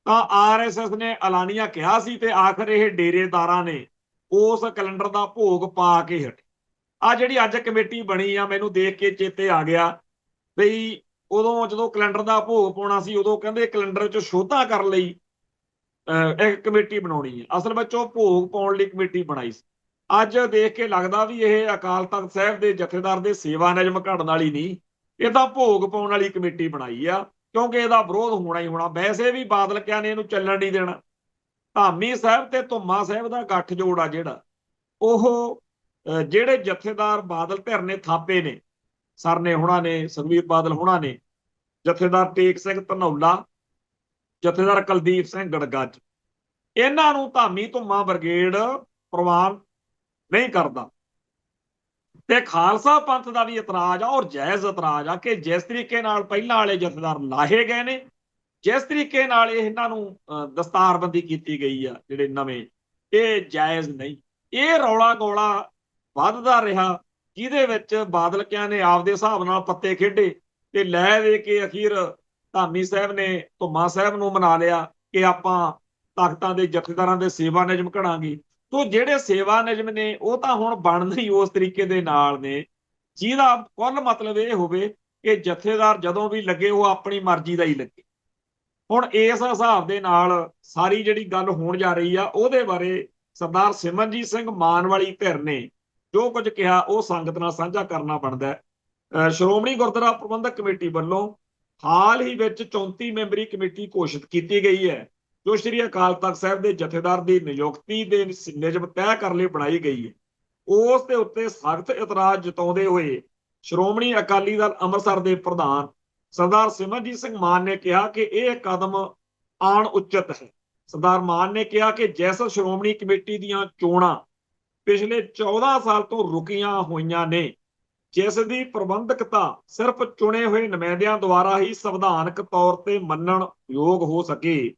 ਤਾਂ ਆਰਐਸਐਸ ਨੇ ਐਲਾਨੀਆ ਕਿਹਾ ਸੀ ਤੇ ਆਖਰ ਇਹ ਡੇਰੇਦਾਰਾਂ ਨੇ ਉਸ ਕੈਲੰਡਰ ਦਾ ਭੋਗ ਪਾ ਕੇ ਹਟੇ। ਆ ਜਿਹੜੀ ਅੱਜ ਕਮੇਟੀ ਬਣੀ ਆ, ਮੈਨੂੰ ਦੇਖ ਕੇ ਚੇਤੇ ਆ ਗਿਆ ਬਈ ਉਦੋਂ ਜਦੋਂ ਕੈਲੰਡਰ ਦਾ ਭੋਗ ਪਾਉਣਾ ਸੀ, ਉਦੋਂ ਕਹਿੰਦੇ ਕੈਲੰਡਰ 'ਚ ਸ਼ੋਧਾਂ ਕਰਨ ਲਈ ਇੱਕ ਕਮੇਟੀ ਬਣਾਉਣੀ ਹੈ। ਅਸਲ ਵਿੱਚ ਉਹ ਭੋਗ ਪਾਉਣ ਲਈ ਕਮੇਟੀ ਬਣਾਈ ਸੀ। ਅੱਜ ਦੇਖ ਕੇ ਲੱਗਦਾ ਵੀ ਇਹ ਅਕਾਲ ਤਖਤ ਸਾਹਿਬ ਦੇ ਜਥੇਦਾਰ ਦੇ ਸੇਵਾ ਨਿਯਮ ਘੜਨ ਵਾਲੀ ਨਹੀਂ, ਇਹ ਤਾਂ ਭੋਗ ਪਾਉਣ ਵਾਲੀ ਕਮੇਟੀ ਬਣਾਈ ਆ, ਕਿਉਂਕਿ ਇਹਦਾ ਵਿਰੋਧ ਹੋਣਾ ਹੀ ਹੋਣਾ। ਵੈਸੇ ਵੀ ਬਾਦਲ ਕਿਆਂ ਨੇ ਇਹਨੂੰ ਚੱਲਣ ਨਹੀਂ ਦੇਣਾ। ਧਾਮੀ ਸਾਹਿਬ ਤੇ ਧੁੰਮਾ ਸਾਹਿਬ ਦਾ ਗੱਠਜੋੜ ਆ ਜਿਹੜਾ, ਉਹ ਜਿਹੜੇ ਜਥੇਦਾਰ ਬਾਦਲ ਧਿਰ ਨੇ ਥਾਪੇ ਨੇ, ਸਰਨੇ ਹੋਣਾ ਨੇ, ਸੁਖਬੀਰ ਬਾਦਲ ਹੋਣਾ ਨੇ, ਜਥੇਦਾਰ ਟੇਕ ਸਿੰਘ ਧਨੌਲਾ, ਜਥੇਦਾਰ ਕੁਲਦੀਪ ਸਿੰਘ ਗੜਗੱਜ, ਇਹਨਾਂ ਨੂੰ ਧਾਮੀ ਧੁੰਮਾ ਬ੍ਰਿਗੇਡ ਪ੍ਰਵਾਨ ਨਹੀਂ ਕਰਦਾ। ਤੇ ਖਾਲਸਾ ਪੰਥ ਦਾ ਵੀ ਇਤਰਾਜ਼ ਆ, ਔਰ ਜਾਇਜ਼ ਇਤਰਾਜ਼ ਆ, ਕਿ ਜਿਸ ਤਰੀਕੇ ਨਾਲ ਪਹਿਲਾਂ ਵਾਲੇ ਜਥੇਦਾਰ ਲਾਹੇ ਗਏ ਨੇ, ਜਿਸ ਤਰੀਕੇ ਨਾਲ ਇਹਨਾਂ ਨੂੰ ਦਸਤਾਰਬੰਦੀ ਕੀਤੀ ਗਈ ਆ ਜਿਹੜੇ ਨਵੇਂ, ਇਹ ਜਾਇਜ਼ ਨਹੀਂ। ਇਹ ਰੌਲਾ ਗੋਲਾ ਵੱਧਦਾ ਰਿਹਾ, ਜਿਹਦੇ ਵਿੱਚ ਬਾਦਲ ਕਿਆਂ ਨੇ ਆਪਦੇ ਹਿਸਾਬ ਨਾਲ ਪੱਤੇ ਖੇਡੇ ਤੇ ਲੈ ਦੇ ਕੇ ਅਖੀਰ ਧਾਮੀ ਸਾਹਿਬ ਨੇ ਧੁੰਮਾ ਸਾਹਿਬ ਨੂੰ ਮਨਾ ਲਿਆ ਕਿ ਆਪਾਂ ਤਖਤਾਂ ਦੇ ਜਥੇਦਾਰਾਂ ਦੇ ਸੇਵਾ ਨਿਯਮ ਘੜਾਂਗੇ। ਤੋ ਜਿਹੜੇ ਸੇਵਾ ਨਿਯਮ ਨੇ ਉਹ ਤਾਂ ਹੁਣ ਬਣਦੇ ਹੀ ਉਸ ਤਰੀਕੇ ਦੇ ਨਾਲ ਨੇ, ਜਿਹਦਾ ਕੁੱਲ ਮਤਲਬ ਇਹ ਹੋਵੇ ਕਿ ਜਥੇਦਾਰ ਜਦੋਂ ਵੀ ਲੱਗੇ ਉਹ ਆਪਣੀ ਮਰਜ਼ੀ ਦਾ ਹੀ ਲੱਗੇ। ਹੁਣ ਇਸ ਹਿਸਾਬ ਦੇ ਨਾਲ ਸਾਰੀ ਜਿਹੜੀ ਗੱਲ ਹੋਣ ਜਾ ਰਹੀ ਆ, ਉਹਦੇ ਬਾਰੇ ਸਰਦਾਰ ਸਿਮਰਜੀਤ ਸਿੰਘ ਮਾਨ ਵਾਲੀ ਧਿਰ ਨੇ ਜੋ ਕੁਝ ਕਿਹਾ ਉਹ ਸੰਗਤ ਨਾਲ ਸਾਂਝਾ ਕਰਨਾ ਬਣਦਾ। ਸ਼੍ਰੋਮਣੀ ਗੁਰਦੁਆਰਾ ਪ੍ਰਬੰਧਕ ਕਮੇਟੀ ਵੱਲੋਂ ਹਾਲ ਹੀ ਵਿੱਚ 34 ਮੈਂਬਰੀ ਕਮੇਟੀ ਘੋਸ਼ਿਤ ਕੀਤੀ ਗਈ ਹੈ, ਜੋ ਸ਼੍ਰੀ ਅਕਾਲ ਤਖਤ ਸਾਹਿਬ ਦੇ ਜਥੇਦਾਰ ਦੀ ਨਿਯੁਕਤੀ ਦੇ ਨਿਯਮ ਤੈਅ ਕਰਨ ਲਈ ਬਣਾਈ ਗਈ ਹੈ। ਉਸ ਦੇ ਉੱਤੇ ਸਖਤ ਇਤਰਾਜ਼ ਜਤਾਉਂਦੇ ਹੋਏ ਸ਼੍ਰੋਮਣੀ ਅਕਾਲੀ ਦਲ ਅੰਮ੍ਰਿਤਸਰ ਦੇ ਪ੍ਰਧਾਨ ਸਰਦਾਰ ਸਿਮਰਜੀਤ ਸਿੰਘ ਮਾਨ ਨੇ ਕਿਹਾ ਕਿ ਇਹ ਕਦਮ ਆਣ ਉਚਿਤ ਹੈ। ਸਰਦਾਰ ਮਾਨ ਨੇ ਕਿਹਾ ਕਿ ਜਿਸ ਸ਼੍ਰੋਮਣੀ ਕਮੇਟੀ ਦੀਆਂ ਚੋਣਾਂ ਪਿਛਲੇ 14 ਸਾਲ ਤੋਂ ਰੁਕੀਆਂ ਹੋਈਆਂ ਨੇ, ਜਿਸ ਦੀ ਪ੍ਰਬੰਧਕਤਾ ਸਿਰਫ ਚੁਣੇ ਹੋਏ ਨੁਮਾਇੰਦਿਆਂ ਦੁਆਰਾ ਹੀ ਸੰਵਿਧਾਨਕ ਤੌਰ ਤੇ ਮੰਨਣ ਯੋਗ ਹੋ ਸਕੇ,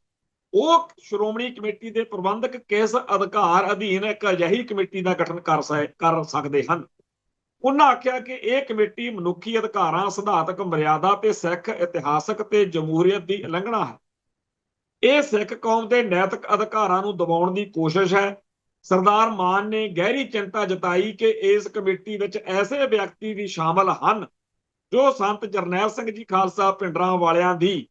ਉਹ ਸ਼੍ਰੋਮਣੀ ਕਮੇਟੀ ਦੇ ਪ੍ਰਬੰਧਕ ਕਿਸ ਅਧਿਕਾਰ ਅਧੀਨ ਇੱਕ ਅਜਿਹੀ ਕਮੇਟੀ ਦਾ ਗਠਨ ਕਰ ਸਕਦੇ ਹਨ। ਉਹਨਾਂ ਆਖਿਆ ਕਿ ਇਹ ਕਮੇਟੀ ਮਨੁੱਖੀ ਅਧਿਕਾਰਾਂ, ਸਿਧਾਂਤਕ ਮਰਿਆਦਾ ਤੇ ਸਿੱਖ ਇਤਿਹਾਸਕ ਤੇ ਜਮਹੂਰੀਅਤ ਦੀ ਉਲੰਘਣਾ ਹੈ। ਇਹ ਸਿੱਖ ਕੌਮ ਦੇ ਨੈਤਿਕ ਅਧਿਕਾਰਾਂ ਨੂੰ ਦਬਾਉਣ ਦੀ ਕੋਸ਼ਿਸ਼ ਹੈ। ਸਰਦਾਰ ਮਾਨ ਨੇ ਗਹਿਰੀ ਚਿੰਤਾ ਜਤਾਈ ਕਿ ਇਸ ਕਮੇਟੀ ਵਿੱਚ ਐਸੇ ਵਿਅਕਤੀ ਵੀ ਸ਼ਾਮਲ ਹਨ ਜੋ ਸੰਤ ਜਰਨੈਲ ਸਿੰਘ ਜੀ ਖਾਲਸਾ ਭਿੰਡਰਾਂ ਵਾਲਿਆਂ ਦੀ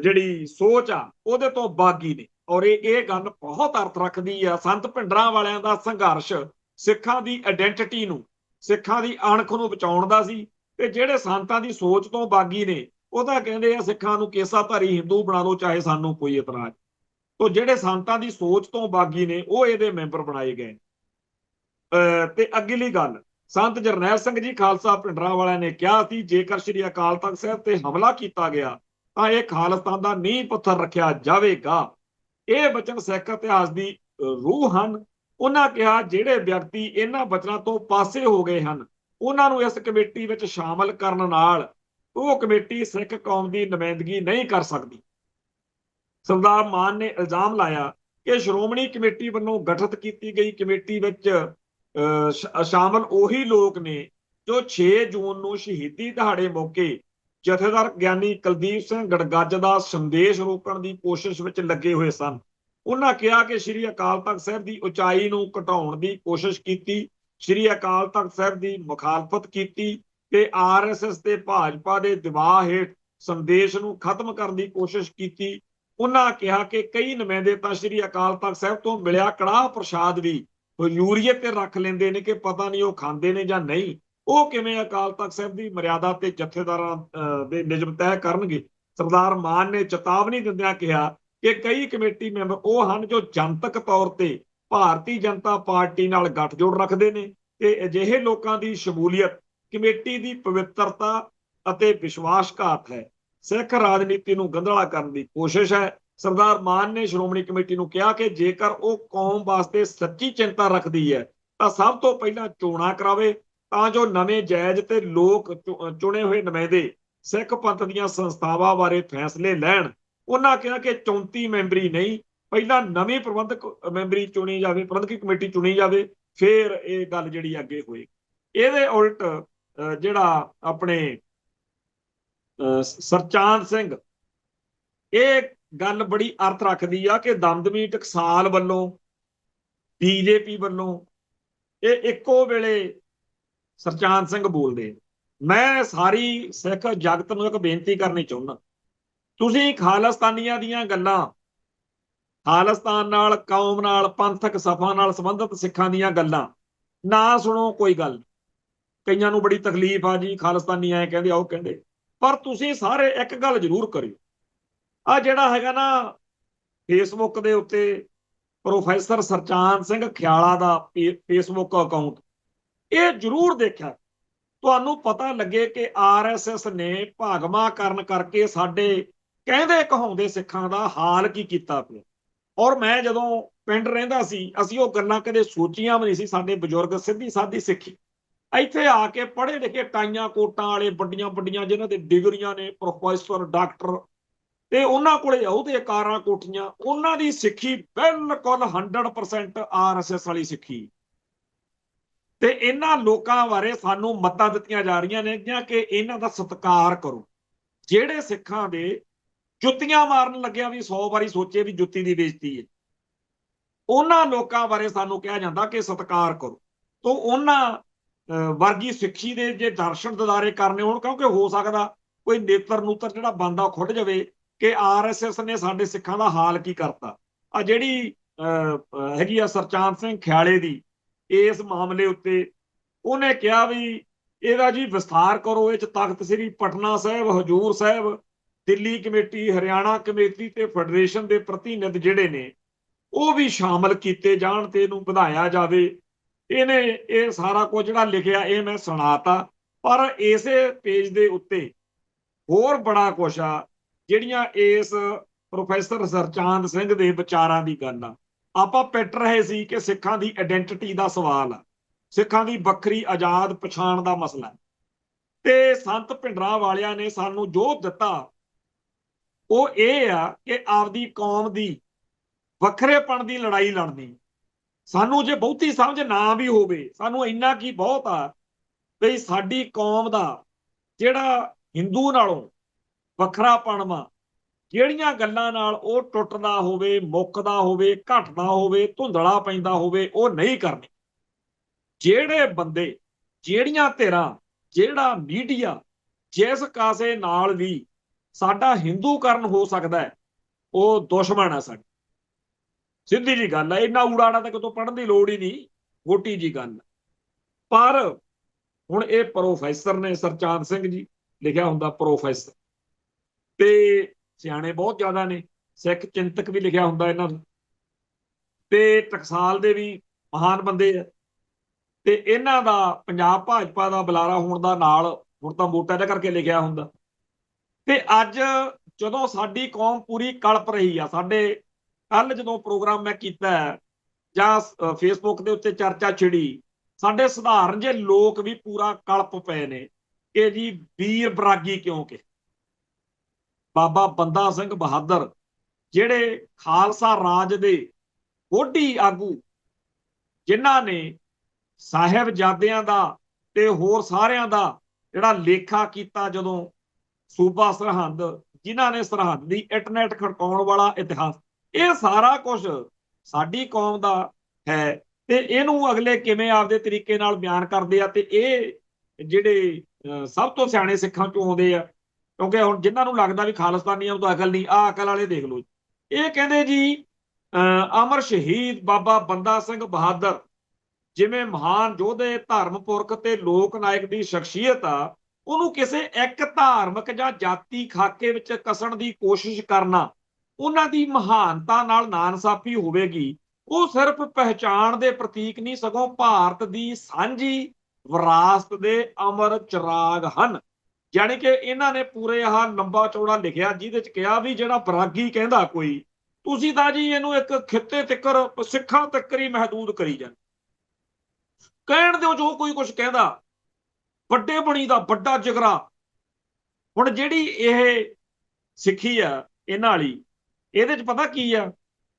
ਜਿਹੜੀ ਸੋਚ ਆ ਉਹਦੇ ਤੋਂ ਬਾਗੀ ਨੇ। ਔਰ ਇਹ ਗੱਲ ਬਹੁਤ ਅਰਥ ਰੱਖਦੀ ਆ। ਸੰਤ ਭਿੰਡਰਾਂ ਵਾਲਿਆਂ ਦਾ ਸੰਘਰਸ਼ ਸਿੱਖਾਂ ਦੀ ਆਇਡੈਂਟੀਟੀ ਨੂੰ, ਸਿੱਖਾਂ ਦੀ ਅਣਖ ਨੂੰ ਬਚਾਉਣ ਦਾ ਸੀ। ਤੇ ਜਿਹੜੇ ਸੰਤਾਂ ਦੀ ਸੋਚ ਤੋਂ ਬਾਗੀ ਨੇ ਉਹ ਤਾਂ ਕਹਿੰਦੇ ਆ ਸਿੱਖਾਂ ਨੂੰ ਕੇਸਾਧਾਰੀ ਹਿੰਦੂ ਬਣਾ ਲਓ, ਚਾਹੇ ਸਾਨੂੰ ਕੋਈ ਇਤਰਾਜ਼। ਤੋਂ ਜਿਹੜੇ ਸੰਤਾਂ ਦੀ ਸੋਚ ਤੋਂ ਬਾਗੀ ਨੇ ਉਹ ਇਹਦੇ ਮੈਂਬਰ ਬਣਾਏ ਗਏ। ਤੇ ਅਗਲੀ ਗੱਲ, ਸੰਤ ਜਰਨੈਲ ਸਿੰਘ ਜੀ ਖਾਲਸਾ ਭਿੰਡਰਾਂ ਵਾਲਿਆਂ ਨੇ ਕਿਹਾ ਸੀ ਜੇਕਰ ਸ੍ਰੀ ਅਕਾਲ ਤਖਤ ਸਾਹਿਬ ਤੇ ਹਮਲਾ ਕੀਤਾ ਗਿਆ ਤਾਂ ਇਹ ਖਾਲਿਸਤਾਨ ਦਾ ਨੀਂਹ ਪੱਥਰ ਰੱਖਿਆ ਜਾਵੇਗਾ। ਇਹ ਬਚਨ ਸਿੱਖ ਇਤਿਹਾਸ ਦੀ ਰੂਹ ਹਨ। ਉਹਨਾਂ ਕਿਹਾ ਜਿਹੜੇ ਵਿਅਕਤੀ ਇਹਨਾਂ ਬਚਨਾਂ ਤੋਂ ਪਾਸੇ ਹੋ ਗਏ ਹਨ ਉਹਨਾਂ ਨੂੰ ਇਸ ਕਮੇਟੀ ਵਿੱਚ ਸ਼ਾਮਲ ਕਰਨ ਨਾਲ ਉਹ ਕਮੇਟੀ ਸਿੱਖ ਕੌਮ ਦੀ ਨੁਮਾਇੰਦਗੀ ਨਹੀਂ ਕਰ ਸਕਦੀ। ਸਰਦਾਰ ਮਾਨ ਨੇ ਇਲਜ਼ਾਮ ਲਾਇਆ ਕਿ ਸ਼੍ਰੋਮਣੀ ਕਮੇਟੀ ਵੱਲੋਂ ਗਠਿਤ ਕੀਤੀ ਗਈ ਕਮੇਟੀ ਵਿੱਚ ਸ਼ਾਮਲ ਉਹੀ ਲੋਕ ਨੇ ਜੋ 6 ਜੂਨ ਨੂੰ ਸ਼ਹੀਦੀ ਦਿਹਾੜੇ ਮੌਕੇ ਜਥੇਦਾਰ ਗਿਆਨੀ ਕੁਲਦੀਪ ਸਿੰਘ ਗੜਗੱਜ ਦਾ ਸੰਦੇਸ਼ ਰੋਕਣ ਦੀ ਕੋਸ਼ਿਸ਼ ਵਿੱਚ ਲੱਗੇ ਹੋਏ ਸਨ। ਉਹਨਾਂ ਕਿਹਾ ਕਿ ਸ੍ਰੀ ਅਕਾਲ ਤਖਤ ਸਾਹਿਬ ਦੀ ਉਚਾਈ ਨੂੰ ਘਟਾਉਣ ਦੀ ਕੋਸ਼ਿਸ਼ ਕੀਤੀ, ਸ੍ਰੀ ਅਕਾਲ ਤਖਤ ਸਾਹਿਬ ਦੀ ਮੁਖਾਲਫਤ ਕੀਤੀ ਤੇ ਆਰਐਸਐਸ ਤੇ ਭਾਜਪਾ ਦੇ ਦਬਾਅ ਹੇਠ ਸੰਦੇਸ਼ ਨੂੰ ਖਤਮ ਕਰਨ ਦੀ ਕੋਸ਼ਿਸ਼ ਕੀਤੀ। ਉਹਨਾਂ ਕਿਹਾ ਕਿ ਕਈ ਨੁਮਾਇੰਦੇ ਤਾਂ ਸ੍ਰੀ ਅਕਾਲ ਤਖਤ ਸਾਹਿਬ ਤੋਂ ਮਿਲਿਆ ਕੜਾਹ ਪ੍ਰਸ਼ਾਦ ਵੀ ਯੂਰੀਏ ਤੇ ਰੱਖ ਲੈਂਦੇ ਨੇ ਕਿ ਪਤਾ ਨਹੀਂ ਉਹ ਖਾਂਦੇ ਨੇ ਜਾਂ ਨਹੀਂ। ਉਹ ਕਿਵੇਂ ਅਕਾਲ ਤਖਤ ਸਾਹਿਬ ਦੀ ਮਰਿਆਦਾ ਤੇ ਜਥੇਦਾਰਾਂ ਦੇ ਨਿਯਮ ਤੈਅ ਕਰਨਗੇ। ਸਰਦਾਰ ਮਾਨ ਨੇ ਚੇਤਾਵਨੀ ਦਿੰਦਿਆਂ ਕਿਹਾ ਕਿ ਕਈ ਕਮੇਟੀ ਮੈਂਬਰ ਉਹ ਹਨ ਜੋ ਜਨਤਕ ਤੌਰ ਤੇ ਭਾਰਤੀ ਜਨਤਾ ਪਾਰਟੀ ਨਾਲ ਗੱਠਜੋੜ ਰੱਖਦੇ ਨੇ ਤੇ ਅਜਿਹੇ ਲੋਕਾਂ ਦੀ ਸ਼ਮੂਲੀਅਤ ਕਮੇਟੀ ਦੀ ਪਵਿੱਤਰਤਾ ਅਤੇ ਵਿਸ਼ਵਾਸਘਾਤ ਹੈ, ਸਿੱਖ ਰਾਜਨੀਤੀ ਨੂੰ ਗੰਧਲਾ ਕਰਨ ਦੀ ਕੋਸ਼ਿਸ਼ ਹੈ। ਸਰਦਾਰ ਮਾਨ ਨੇ ਸ਼੍ਰੋਮਣੀ ਕਮੇਟੀ ਨੂੰ ਕਿਹਾ ਕਿ ਜੇਕਰ ਉਹ ਕੌਮ ਵਾਸਤੇ ਸੱਚੀ ਚਿੰਤਾ ਰੱਖਦੀ ਹੈ ਤਾਂ ਸਭ ਤੋਂ ਪਹਿਲਾਂ ਚੋਣਾਂ ਕਰਾਵੇ ਤਾਂ ਜੋ ਨਵੇਂ ਜਾਇਜ਼ ਤੇ ਲੋਕ ਚੁਣੇ ਹੋਏ ਨੁਮਾਇੰਦੇ ਸਿੱਖ ਪੰਥ ਦੀਆਂ ਸੰਸਥਾਵਾਂ ਬਾਰੇ ਫੈਸਲੇ ਲੈਣ। ਉਹਨਾਂ ਕਿਹਾ ਕਿ 34 ਮੈਂਬਰੀ ਨਹੀਂ, ਪਹਿਲਾਂ ਨਵੀਂ ਪ੍ਰਬੰਧਕ ਮੈਂਬਰੀ ਚੁਣੀ ਜਾਵੇ, ਪ੍ਰਬੰਧਕੀ ਕਮੇਟੀ ਚੁਣੀ ਜਾਵੇ, ਫਿਰ ਇਹ ਗੱਲ ਜਿਹੜੀ ਅੱਗੇ ਹੋਏਗੀ। ਇਹਦੇ ਉਲਟ ਜਿਹੜਾ ਆਪਣੇ ਸਰਚਾਂਦ ਸਿੰਘ, ਇਹ ਗੱਲ ਬੜੀ ਅਰਥ ਰੱਖਦੀ ਆ ਕਿ ਦਮਦਮੀ ਟਕਸਾਲ ਵੱਲੋਂ, ਬੀਜੇਪੀ ਵੱਲੋਂ ਇਹ ਇੱਕੋ ਵੇਲੇ ਸਰਚਾਂਦ ਸਿੰਘ ਬੋਲਦੇ। ਮੈਂ ਸਾਰੀ ਸਿੱਖ ਜਗਤ ਨੂੰ ਇੱਕ ਬੇਨਤੀ ਕਰਨੀ ਚਾਹੁੰਦਾ, ਤੁਸੀਂ ਖਾਲਿਸਤਾਨੀਆਂ ਦੀਆਂ ਗੱਲਾਂ, ਖਾਲਿਸਤਾਨ ਨਾਲ, ਕੌਮ ਨਾਲ, ਪੰਥਕ ਸਫਾ ਨਾਲ ਸੰਬੰਧਿਤ ਸਿੱਖਾਂ ਦੀਆਂ ਗੱਲਾਂ ਨਾ ਸੁਣੋ। ਕੋਈ ਗੱਲ, ਕਈਆਂ ਨੂੰ ਬੜੀ ਤਕਲੀਫ ਆ ਜੀ ਖਾਲਿਸਤਾਨੀ ਐ ਕਹਿੰਦੇ, ਆਓ ਕਹਿੰਦੇ, ਪਰ ਤੁਸੀਂ ਸਾਰੇ ਇੱਕ ਗੱਲ ਜ਼ਰੂਰ ਕਰਿਓ। ਆ ਜਿਹੜਾ ਹੈਗਾ ਨਾ ਫੇਸਬੁੱਕ ਦੇ ਉੱਤੇ ਪ੍ਰੋਫੈਸਰ ਸਰਚਾਂਦ ਸਿੰਘ ਖਿਆਲਾ ਦਾ ਫੇਸਬੁੱਕ ਅਕਾਊਂਟ, ਇਹ ਜ਼ਰੂਰ ਦੇਖਿਆ। ਤੁਹਾਨੂੰ ਪਤਾ ਲੱਗੇ ਕਿ ਆਰਐਸਐਸ ਨੇ ਭਾਗਮਾ ਕਰਨ ਕਰਕੇ ਸਾਡੇ ਕਹਿੰਦੇ ਕਹਾਉਂਦੇ ਸਿੱਖਾਂ ਦਾ ਹਾਲ ਕੀ ਕੀਤਾ ਪਿਆ। ਔਰ ਮੈਂ ਜਦੋਂ ਪਿੰਡ ਰਹਿੰਦਾ ਸੀ ਅਸੀਂ ਉਹ ਗੱਲਾਂ ਕਦੇ ਸੋਚੀਆਂ ਵੀ ਨਹੀਂ ਸੀ। ਸਾਡੇ ਬਜ਼ੁਰਗ ਸਿੱਧੀ ਸਾਦੀ ਸਿੱਖੀ ਇੱਥੇ ਆ ਕੇ ਪੜ੍ਹੇ ਲਿਖੇ ਟਾਈਆਂ ਕੋਟਾਂ ਵਾਲੇ ਵੱਡੀਆਂ ਵੱਡੀਆਂ ਜਿਨ੍ਹਾਂ ਦੇ ਡਿਗਰੀਆਂ ਨੇ, ਪ੍ਰੋਫੈਸਰ, ਡਾਕਟਰ, ਤੇ ਉਹਨਾਂ ਕੋਲੇ ਅਹੁਦੇ, ਕਾਰਾਂ, ਕੋਠੀਆਂ, ਉਹਨਾਂ ਦੀ ਸਿੱਖੀ ਬਿਲਕੁਲ 100% ਆਰਐਸਐਸ ਵਾਲੀ ਸਿੱਖੀ। ਤੇ ਇਹਨਾਂ ਲੋਕਾਂ ਬਾਰੇ ਸਾਨੂੰ ਮੱਤਾਂ ਦਿੱਤੀਆਂ ਜਾ ਰਹੀਆਂ ਨੇ ਕਿ ਇਹਨਾਂ ਦਾ ਸਤਿਕਾਰ ਕਰੋ। ਜਿਹੜੇ ਸਿੱਖਾਂ ਦੇ ਜੁੱਤੀਆਂ ਮਾਰਨ ਲੱਗਿਆ ਵੀ 100 ਵਾਰੀ ਸੋਚੇ ਵੀ ਜੁੱਤੀ ਦੀ ਬੇਇੱਜ਼ਤੀ ਹੈ, ਉਹਨਾਂ ਲੋਕਾਂ ਬਾਰੇ ਸਾਨੂੰ ਕਿਹਾ ਜਾਂਦਾ ਕਿ ਸਤਿਕਾਰ ਕਰੋ। ਤੋਂ ਉਹਨਾਂ ਵਰਗੀ ਸਿੱਖੀ ਦੇ ਜੇ ਦਰਸ਼ਨ ਦਿਦਾਰੇ ਕਰਨੇ ਹੋਣ, ਕਿਉਂਕਿ ਹੋ ਸਕਦਾ ਕੋਈ ਨੇਤਰ ਨੂਤਰ ਜਿਹੜਾ ਬੰਦਾ ਖੁੱਡ ਜਾਵੇ ਕਿ ਆਰਐਸਐਸ ਨੇ ਸਾਡੇ ਸਿੱਖਾਂ ਦਾ ਹਾਲ ਕੀ ਕਰਤਾ। ਆ ਜਿਹੜੀ ਹੈਗੀ ਆ ਸਰਚਾਂਦ ਸਿੰਘ ਖਿਆਲੇ ਦੀ ਇਸ ਮਾਮਲੇ ਉੱਤੇ, ਉਹਨੇ ਕਿਹਾ ਵੀ ਇਹਦਾ ਜੀ ਵਿਸਥਾਰ ਕਰੋ, ਇਹ 'ਚ ਤਖਤ ਸ੍ਰੀ ਪਟਨਾ ਸਾਹਿਬ, ਹਜ਼ੂਰ ਸਾਹਿਬ, ਦਿੱਲੀ ਕਮੇਟੀ, ਹਰਿਆਣਾ ਕਮੇਟੀ ਤੇ ਫੈਡਰੇਸ਼ਨ ਦੇ ਪ੍ਰਤੀਨਿਧ ਜਿਹੜੇ ਨੇ ਉਹ ਵੀ ਸ਼ਾਮਲ ਕੀਤੇ ਜਾਣ ਤੇ ਇਹਨੂੰ ਵਧਾਇਆ ਜਾਵੇ। ਇਹਨੇ ਇਹ ਸਾਰਾ ਕੁਝ ਜਿਹੜਾ ਲਿਖਿਆ ਇਹ ਮੈਂ ਸੁਣਾਤਾ, ਪਰ ਇਸੇ ਪੇਜ ਦੇ ਉੱਤੇ ਹੋਰ ਬੜਾ ਕੁਛ ਆ ਜਿਹੜੀਆਂ ਇਸ ਪ੍ਰੋਫੈਸਰ ਸਰਚਾਂਦ ਸਿੰਘ ਦੇ ਵਿਚਾਰਾਂ ਦੀ ਗੱਲ ਆ। ਆਪਾਂ ਪਿੱਟ ਰਹੇ ਸੀ ਕਿ ਸਿੱਖਾਂ ਦੀ ਆਇਡੈਂਟੀਟੀ ਦਾ ਸਵਾਲ ਆ, ਸਿੱਖਾਂ ਦੀ ਵੱਖਰੀ ਆਜ਼ਾਦ ਪਛਾਣ ਦਾ ਮਸਲਾ, ਤੇ ਸੰਤ ਭਿੰਡਰਾਂ ਵਾਲਿਆਂ ਨੇ ਸਾਨੂੰ ਜੋ ਦਿੱਤਾ ਉਹ ਇਹ ਆ ਕਿ ਆਪਦੀ ਕੌਮ ਦੀ ਵੱਖਰੇਪਣ ਦੀ ਲੜਾਈ ਲੜਨੀ। ਸਾਨੂੰ ਜੇ ਬਹੁਤੀ ਸਮਝ ਨਾ ਵੀ ਹੋਵੇ, ਸਾਨੂੰ ਇੰਨਾ ਕੀ ਬਹੁਤ ਆ ਵੀ ਸਾਡੀ ਕੌਮ ਦਾ ਜਿਹੜਾ ਹਿੰਦੂ ਨਾਲੋਂ ਵੱਖਰਾਪਣ ਵਾ ਜਿਹੜੀਆਂ ਗੱਲਾਂ ਨਾਲ ਉਹ ਟੁੱਟਦਾ ਹੋਵੇ, ਮੁੱਕਦਾ ਹੋਵੇ, ਘਟਦਾ ਹੋਵੇ, ਧੁੰਦਲਾ ਪੈਂਦਾ ਹੋਵੇ, ਉਹ ਨਹੀਂ ਕਰਨੀ। ਜਿਹੜੇ ਬੰਦੇ, ਜਿਹੜੀਆਂ ਧਿਰਾਂ, ਜਿਹੜਾ ਮੀਡੀਆ ਜਿਸ ਕਾਸੇ ਨਾਲ ਵੀ ਸਾਡਾ ਹਿੰਦੂਕਰਨ ਹੋ ਸਕਦਾ ਹੈ, ਉਹ ਦੁਸ਼ਮਣ ਹੈ ਸਾਡਾ। ਸਿੱਧੀ ਜੀ ਗੱਲ ਹੈ, ਇੰਨਾ ਊੜਾੜਾ ਤਾਂ ਕਿਤੋਂ ਪੜ੍ਹਨ ਦੀ ਲੋੜ ਹੀ ਨਹੀਂ, ਮੋਟੀ ਜੀ ਗੱਲ। ਪਰ ਹੁਣ ਇਹ ਪ੍ਰੋਫੈਸਰ ਨੇ, ਸਰਚਾਂਦ ਸਿੰਘ ਜੀ ਲਿਖਿਆ ਹੁੰਦਾ ਪ੍ਰੋਫੈਸਰ, ਤੇ ਸਿਆਣੇ ਬਹੁਤ ਜ਼ਿਆਦਾ ਨੇ, ਸਿੱਖ ਚਿੰਤਕ ਵੀ ਲਿਖਿਆ ਹੁੰਦਾ ਇਹਨਾਂ ਦਾ, ਤੇ ਟਕਸਾਲ ਦੇ ਵੀ ਮਹਾਨ ਬੰਦੇ ਆ, ਤੇ ਇਹਨਾਂ ਦਾ ਪੰਜਾਬ ਭਾਜਪਾ ਦਾ ਬੁਲਾਰਾ ਹੋਣ ਦਾ ਨਾਲ ਹੁਣ ਤਾਂ ਵੋਟਾਂ ਦਾ ਕਰਕੇ ਲਿਖਿਆ ਹੁੰਦਾ। ਤੇ ਅੱਜ ਜਦੋਂ ਸਾਡੀ ਕੌਮ ਪੂਰੀ ਕਲਪ ਰਹੀ ਆ, ਸਾਡੇ ਕੱਲ ਜਦੋਂ ਪ੍ਰੋਗਰਾਮ ਮੈਂ ਕੀਤਾ ਜਾਂ ਫੇਸਬੁੱਕ ਦੇ ਉੱਤੇ ਚਰਚਾ ਛਿੜੀ, ਸਾਡੇ ਸਧਾਰਨ ਜੇ ਲੋਕ ਵੀ ਪੂਰਾ ਕਲਪ ਪਏ ਨੇ ਕਿ ਜੀ ਵੀਰ ਬਰਾਗੀ ਕਿਉਂ ਕਿ ਬਾਬਾ ਬੰਦਾ ਸਿੰਘ ਬਹਾਦਰ, ਜਿਹੜੇ ਖਾਲਸਾ ਰਾਜ ਦੇ ਮੋਢੀ ਆਗੂ, ਜਿਨ੍ਹਾਂ ਨੇ ਸਾਹਿਬਜ਼ਾਦਿਆਂ ਦਾ ਤੇ ਹੋਰ ਸਾਰਿਆਂ ਦਾ ਜਿਹੜਾ ਲੇਖਾ ਕੀਤਾ, ਜਦੋਂ ਸੂਬਾ ਸਰਹੰਦ, ਜਿਨ੍ਹਾਂ ਨੇ ਸਰਹੰਦ ਦੀ ਇੰਟਰਨੈਟ ਖੜਕਾਉਣ ਵਾਲਾ ਇਤਿਹਾਸ, ਇਹ ਸਾਰਾ ਕੁਝ ਸਾਡੀ ਕੌਮ ਦਾ ਹੈ। ਤੇ ਇਹਨੂੰ ਅਗਲੇ ਕਿਵੇਂ ਆਪਦੇ ਤਰੀਕੇ ਨਾਲ ਬਿਆਨ ਕਰਦੇ ਆ, ਤੇ ਇਹ ਜਿਹੜੇ ਸਭ ਤੋਂ ਸਿਆਣੇ ਸਿੱਖਾਂ ਚੋਂ ਆਉਂਦੇ ਆ, ਕਿਉਂਕਿ ਹੁਣ ਜਿਨ੍ਹਾਂ ਨੂੰ ਲੱਗਦਾ ਵੀ ਖਾਲਿਸਤਾਨੀਆਂ ਨੂੰ ਤਾਂ ਅਕਲ ਨਹੀਂ, ਆ ਅਕਲ ਵਾਲੇ ਦੇਖ ਲਓ। ਇਹ ਕਹਿੰਦੇ ਜੀ ਅਮਰ ਸ਼ਹੀਦ ਬਾਬਾ ਬੰਦਾ ਸਿੰਘ ਬਹਾਦਰ ਜਿਵੇਂ ਮਹਾਨ ਯੋਧੇ, ਧਰਮ ਪੁਰਖ ਤੇ ਲੋਕ ਨਾਇਕ ਦੀ ਸ਼ਖਸੀਅਤ ਆ, ਉਹਨੂੰ ਕਿਸੇ ਇੱਕ ਧਾਰਮਿਕ ਜਾਂ ਜਾਤੀ ਖਾਕੇ ਵਿੱਚ ਕੱਸਣ ਦੀ ਕੋਸ਼ਿਸ਼ ਕਰਨਾ ਉਹਨਾਂ ਦੀ ਮਹਾਨਤਾ ਨਾਲ ਨਾਇਨਸਾਫੀ ਹੋਵੇਗੀ। ਉਹ ਸਿਰਫ ਪਹਿਚਾਣ ਦੇ ਪ੍ਰਤੀਕ ਨਹੀਂ, ਸਗੋਂ ਭਾਰਤ ਦੀ ਸਾਂਝੀ ਵਿਰਾਸਤ ਦੇ ਅਮਰ ਚਿਰਾਗ ਹਨ। ਯਾਨੀ ਕਿ ਇਹਨਾਂ ਨੇ ਪੂਰੇ ਆਹ ਲੰਬਾ ਚੌੜਾ ਲਿਖਿਆ, ਜਿਹਦੇ ਚ ਕਿਹਾ ਵੀ ਜਿਹੜਾ ਬਰਾਗੀ ਕਹਿੰਦਾ ਕੋਈ, ਤੁਸੀਂ ਤਾਂ ਜੀ ਇਹਨੂੰ ਇੱਕ ਖਿੱਤੇ ਤਿੱਕਰ, ਸਿੱਖਾਂ ਤੱਕਰ ਹੀ ਮਹਿਦੂਦ ਕਰੀ ਜਾਂਦੇ, ਕਹਿਣ ਦਿਓ ਜੋ ਕੋਈ ਕੁਝ ਕਹਿੰਦਾ, ਵੱਡੇ ਬਣੀ ਦਾ ਵੱਡਾ ਜਿਗਰਾ। ਹੁਣ ਜਿਹੜੀ ਇਹ ਸਿੱਖੀ ਆ ਇਹਨਾਂ ਵਾਲੀ, ਇਹਦੇ ਚ ਪਤਾ ਕੀ ਆ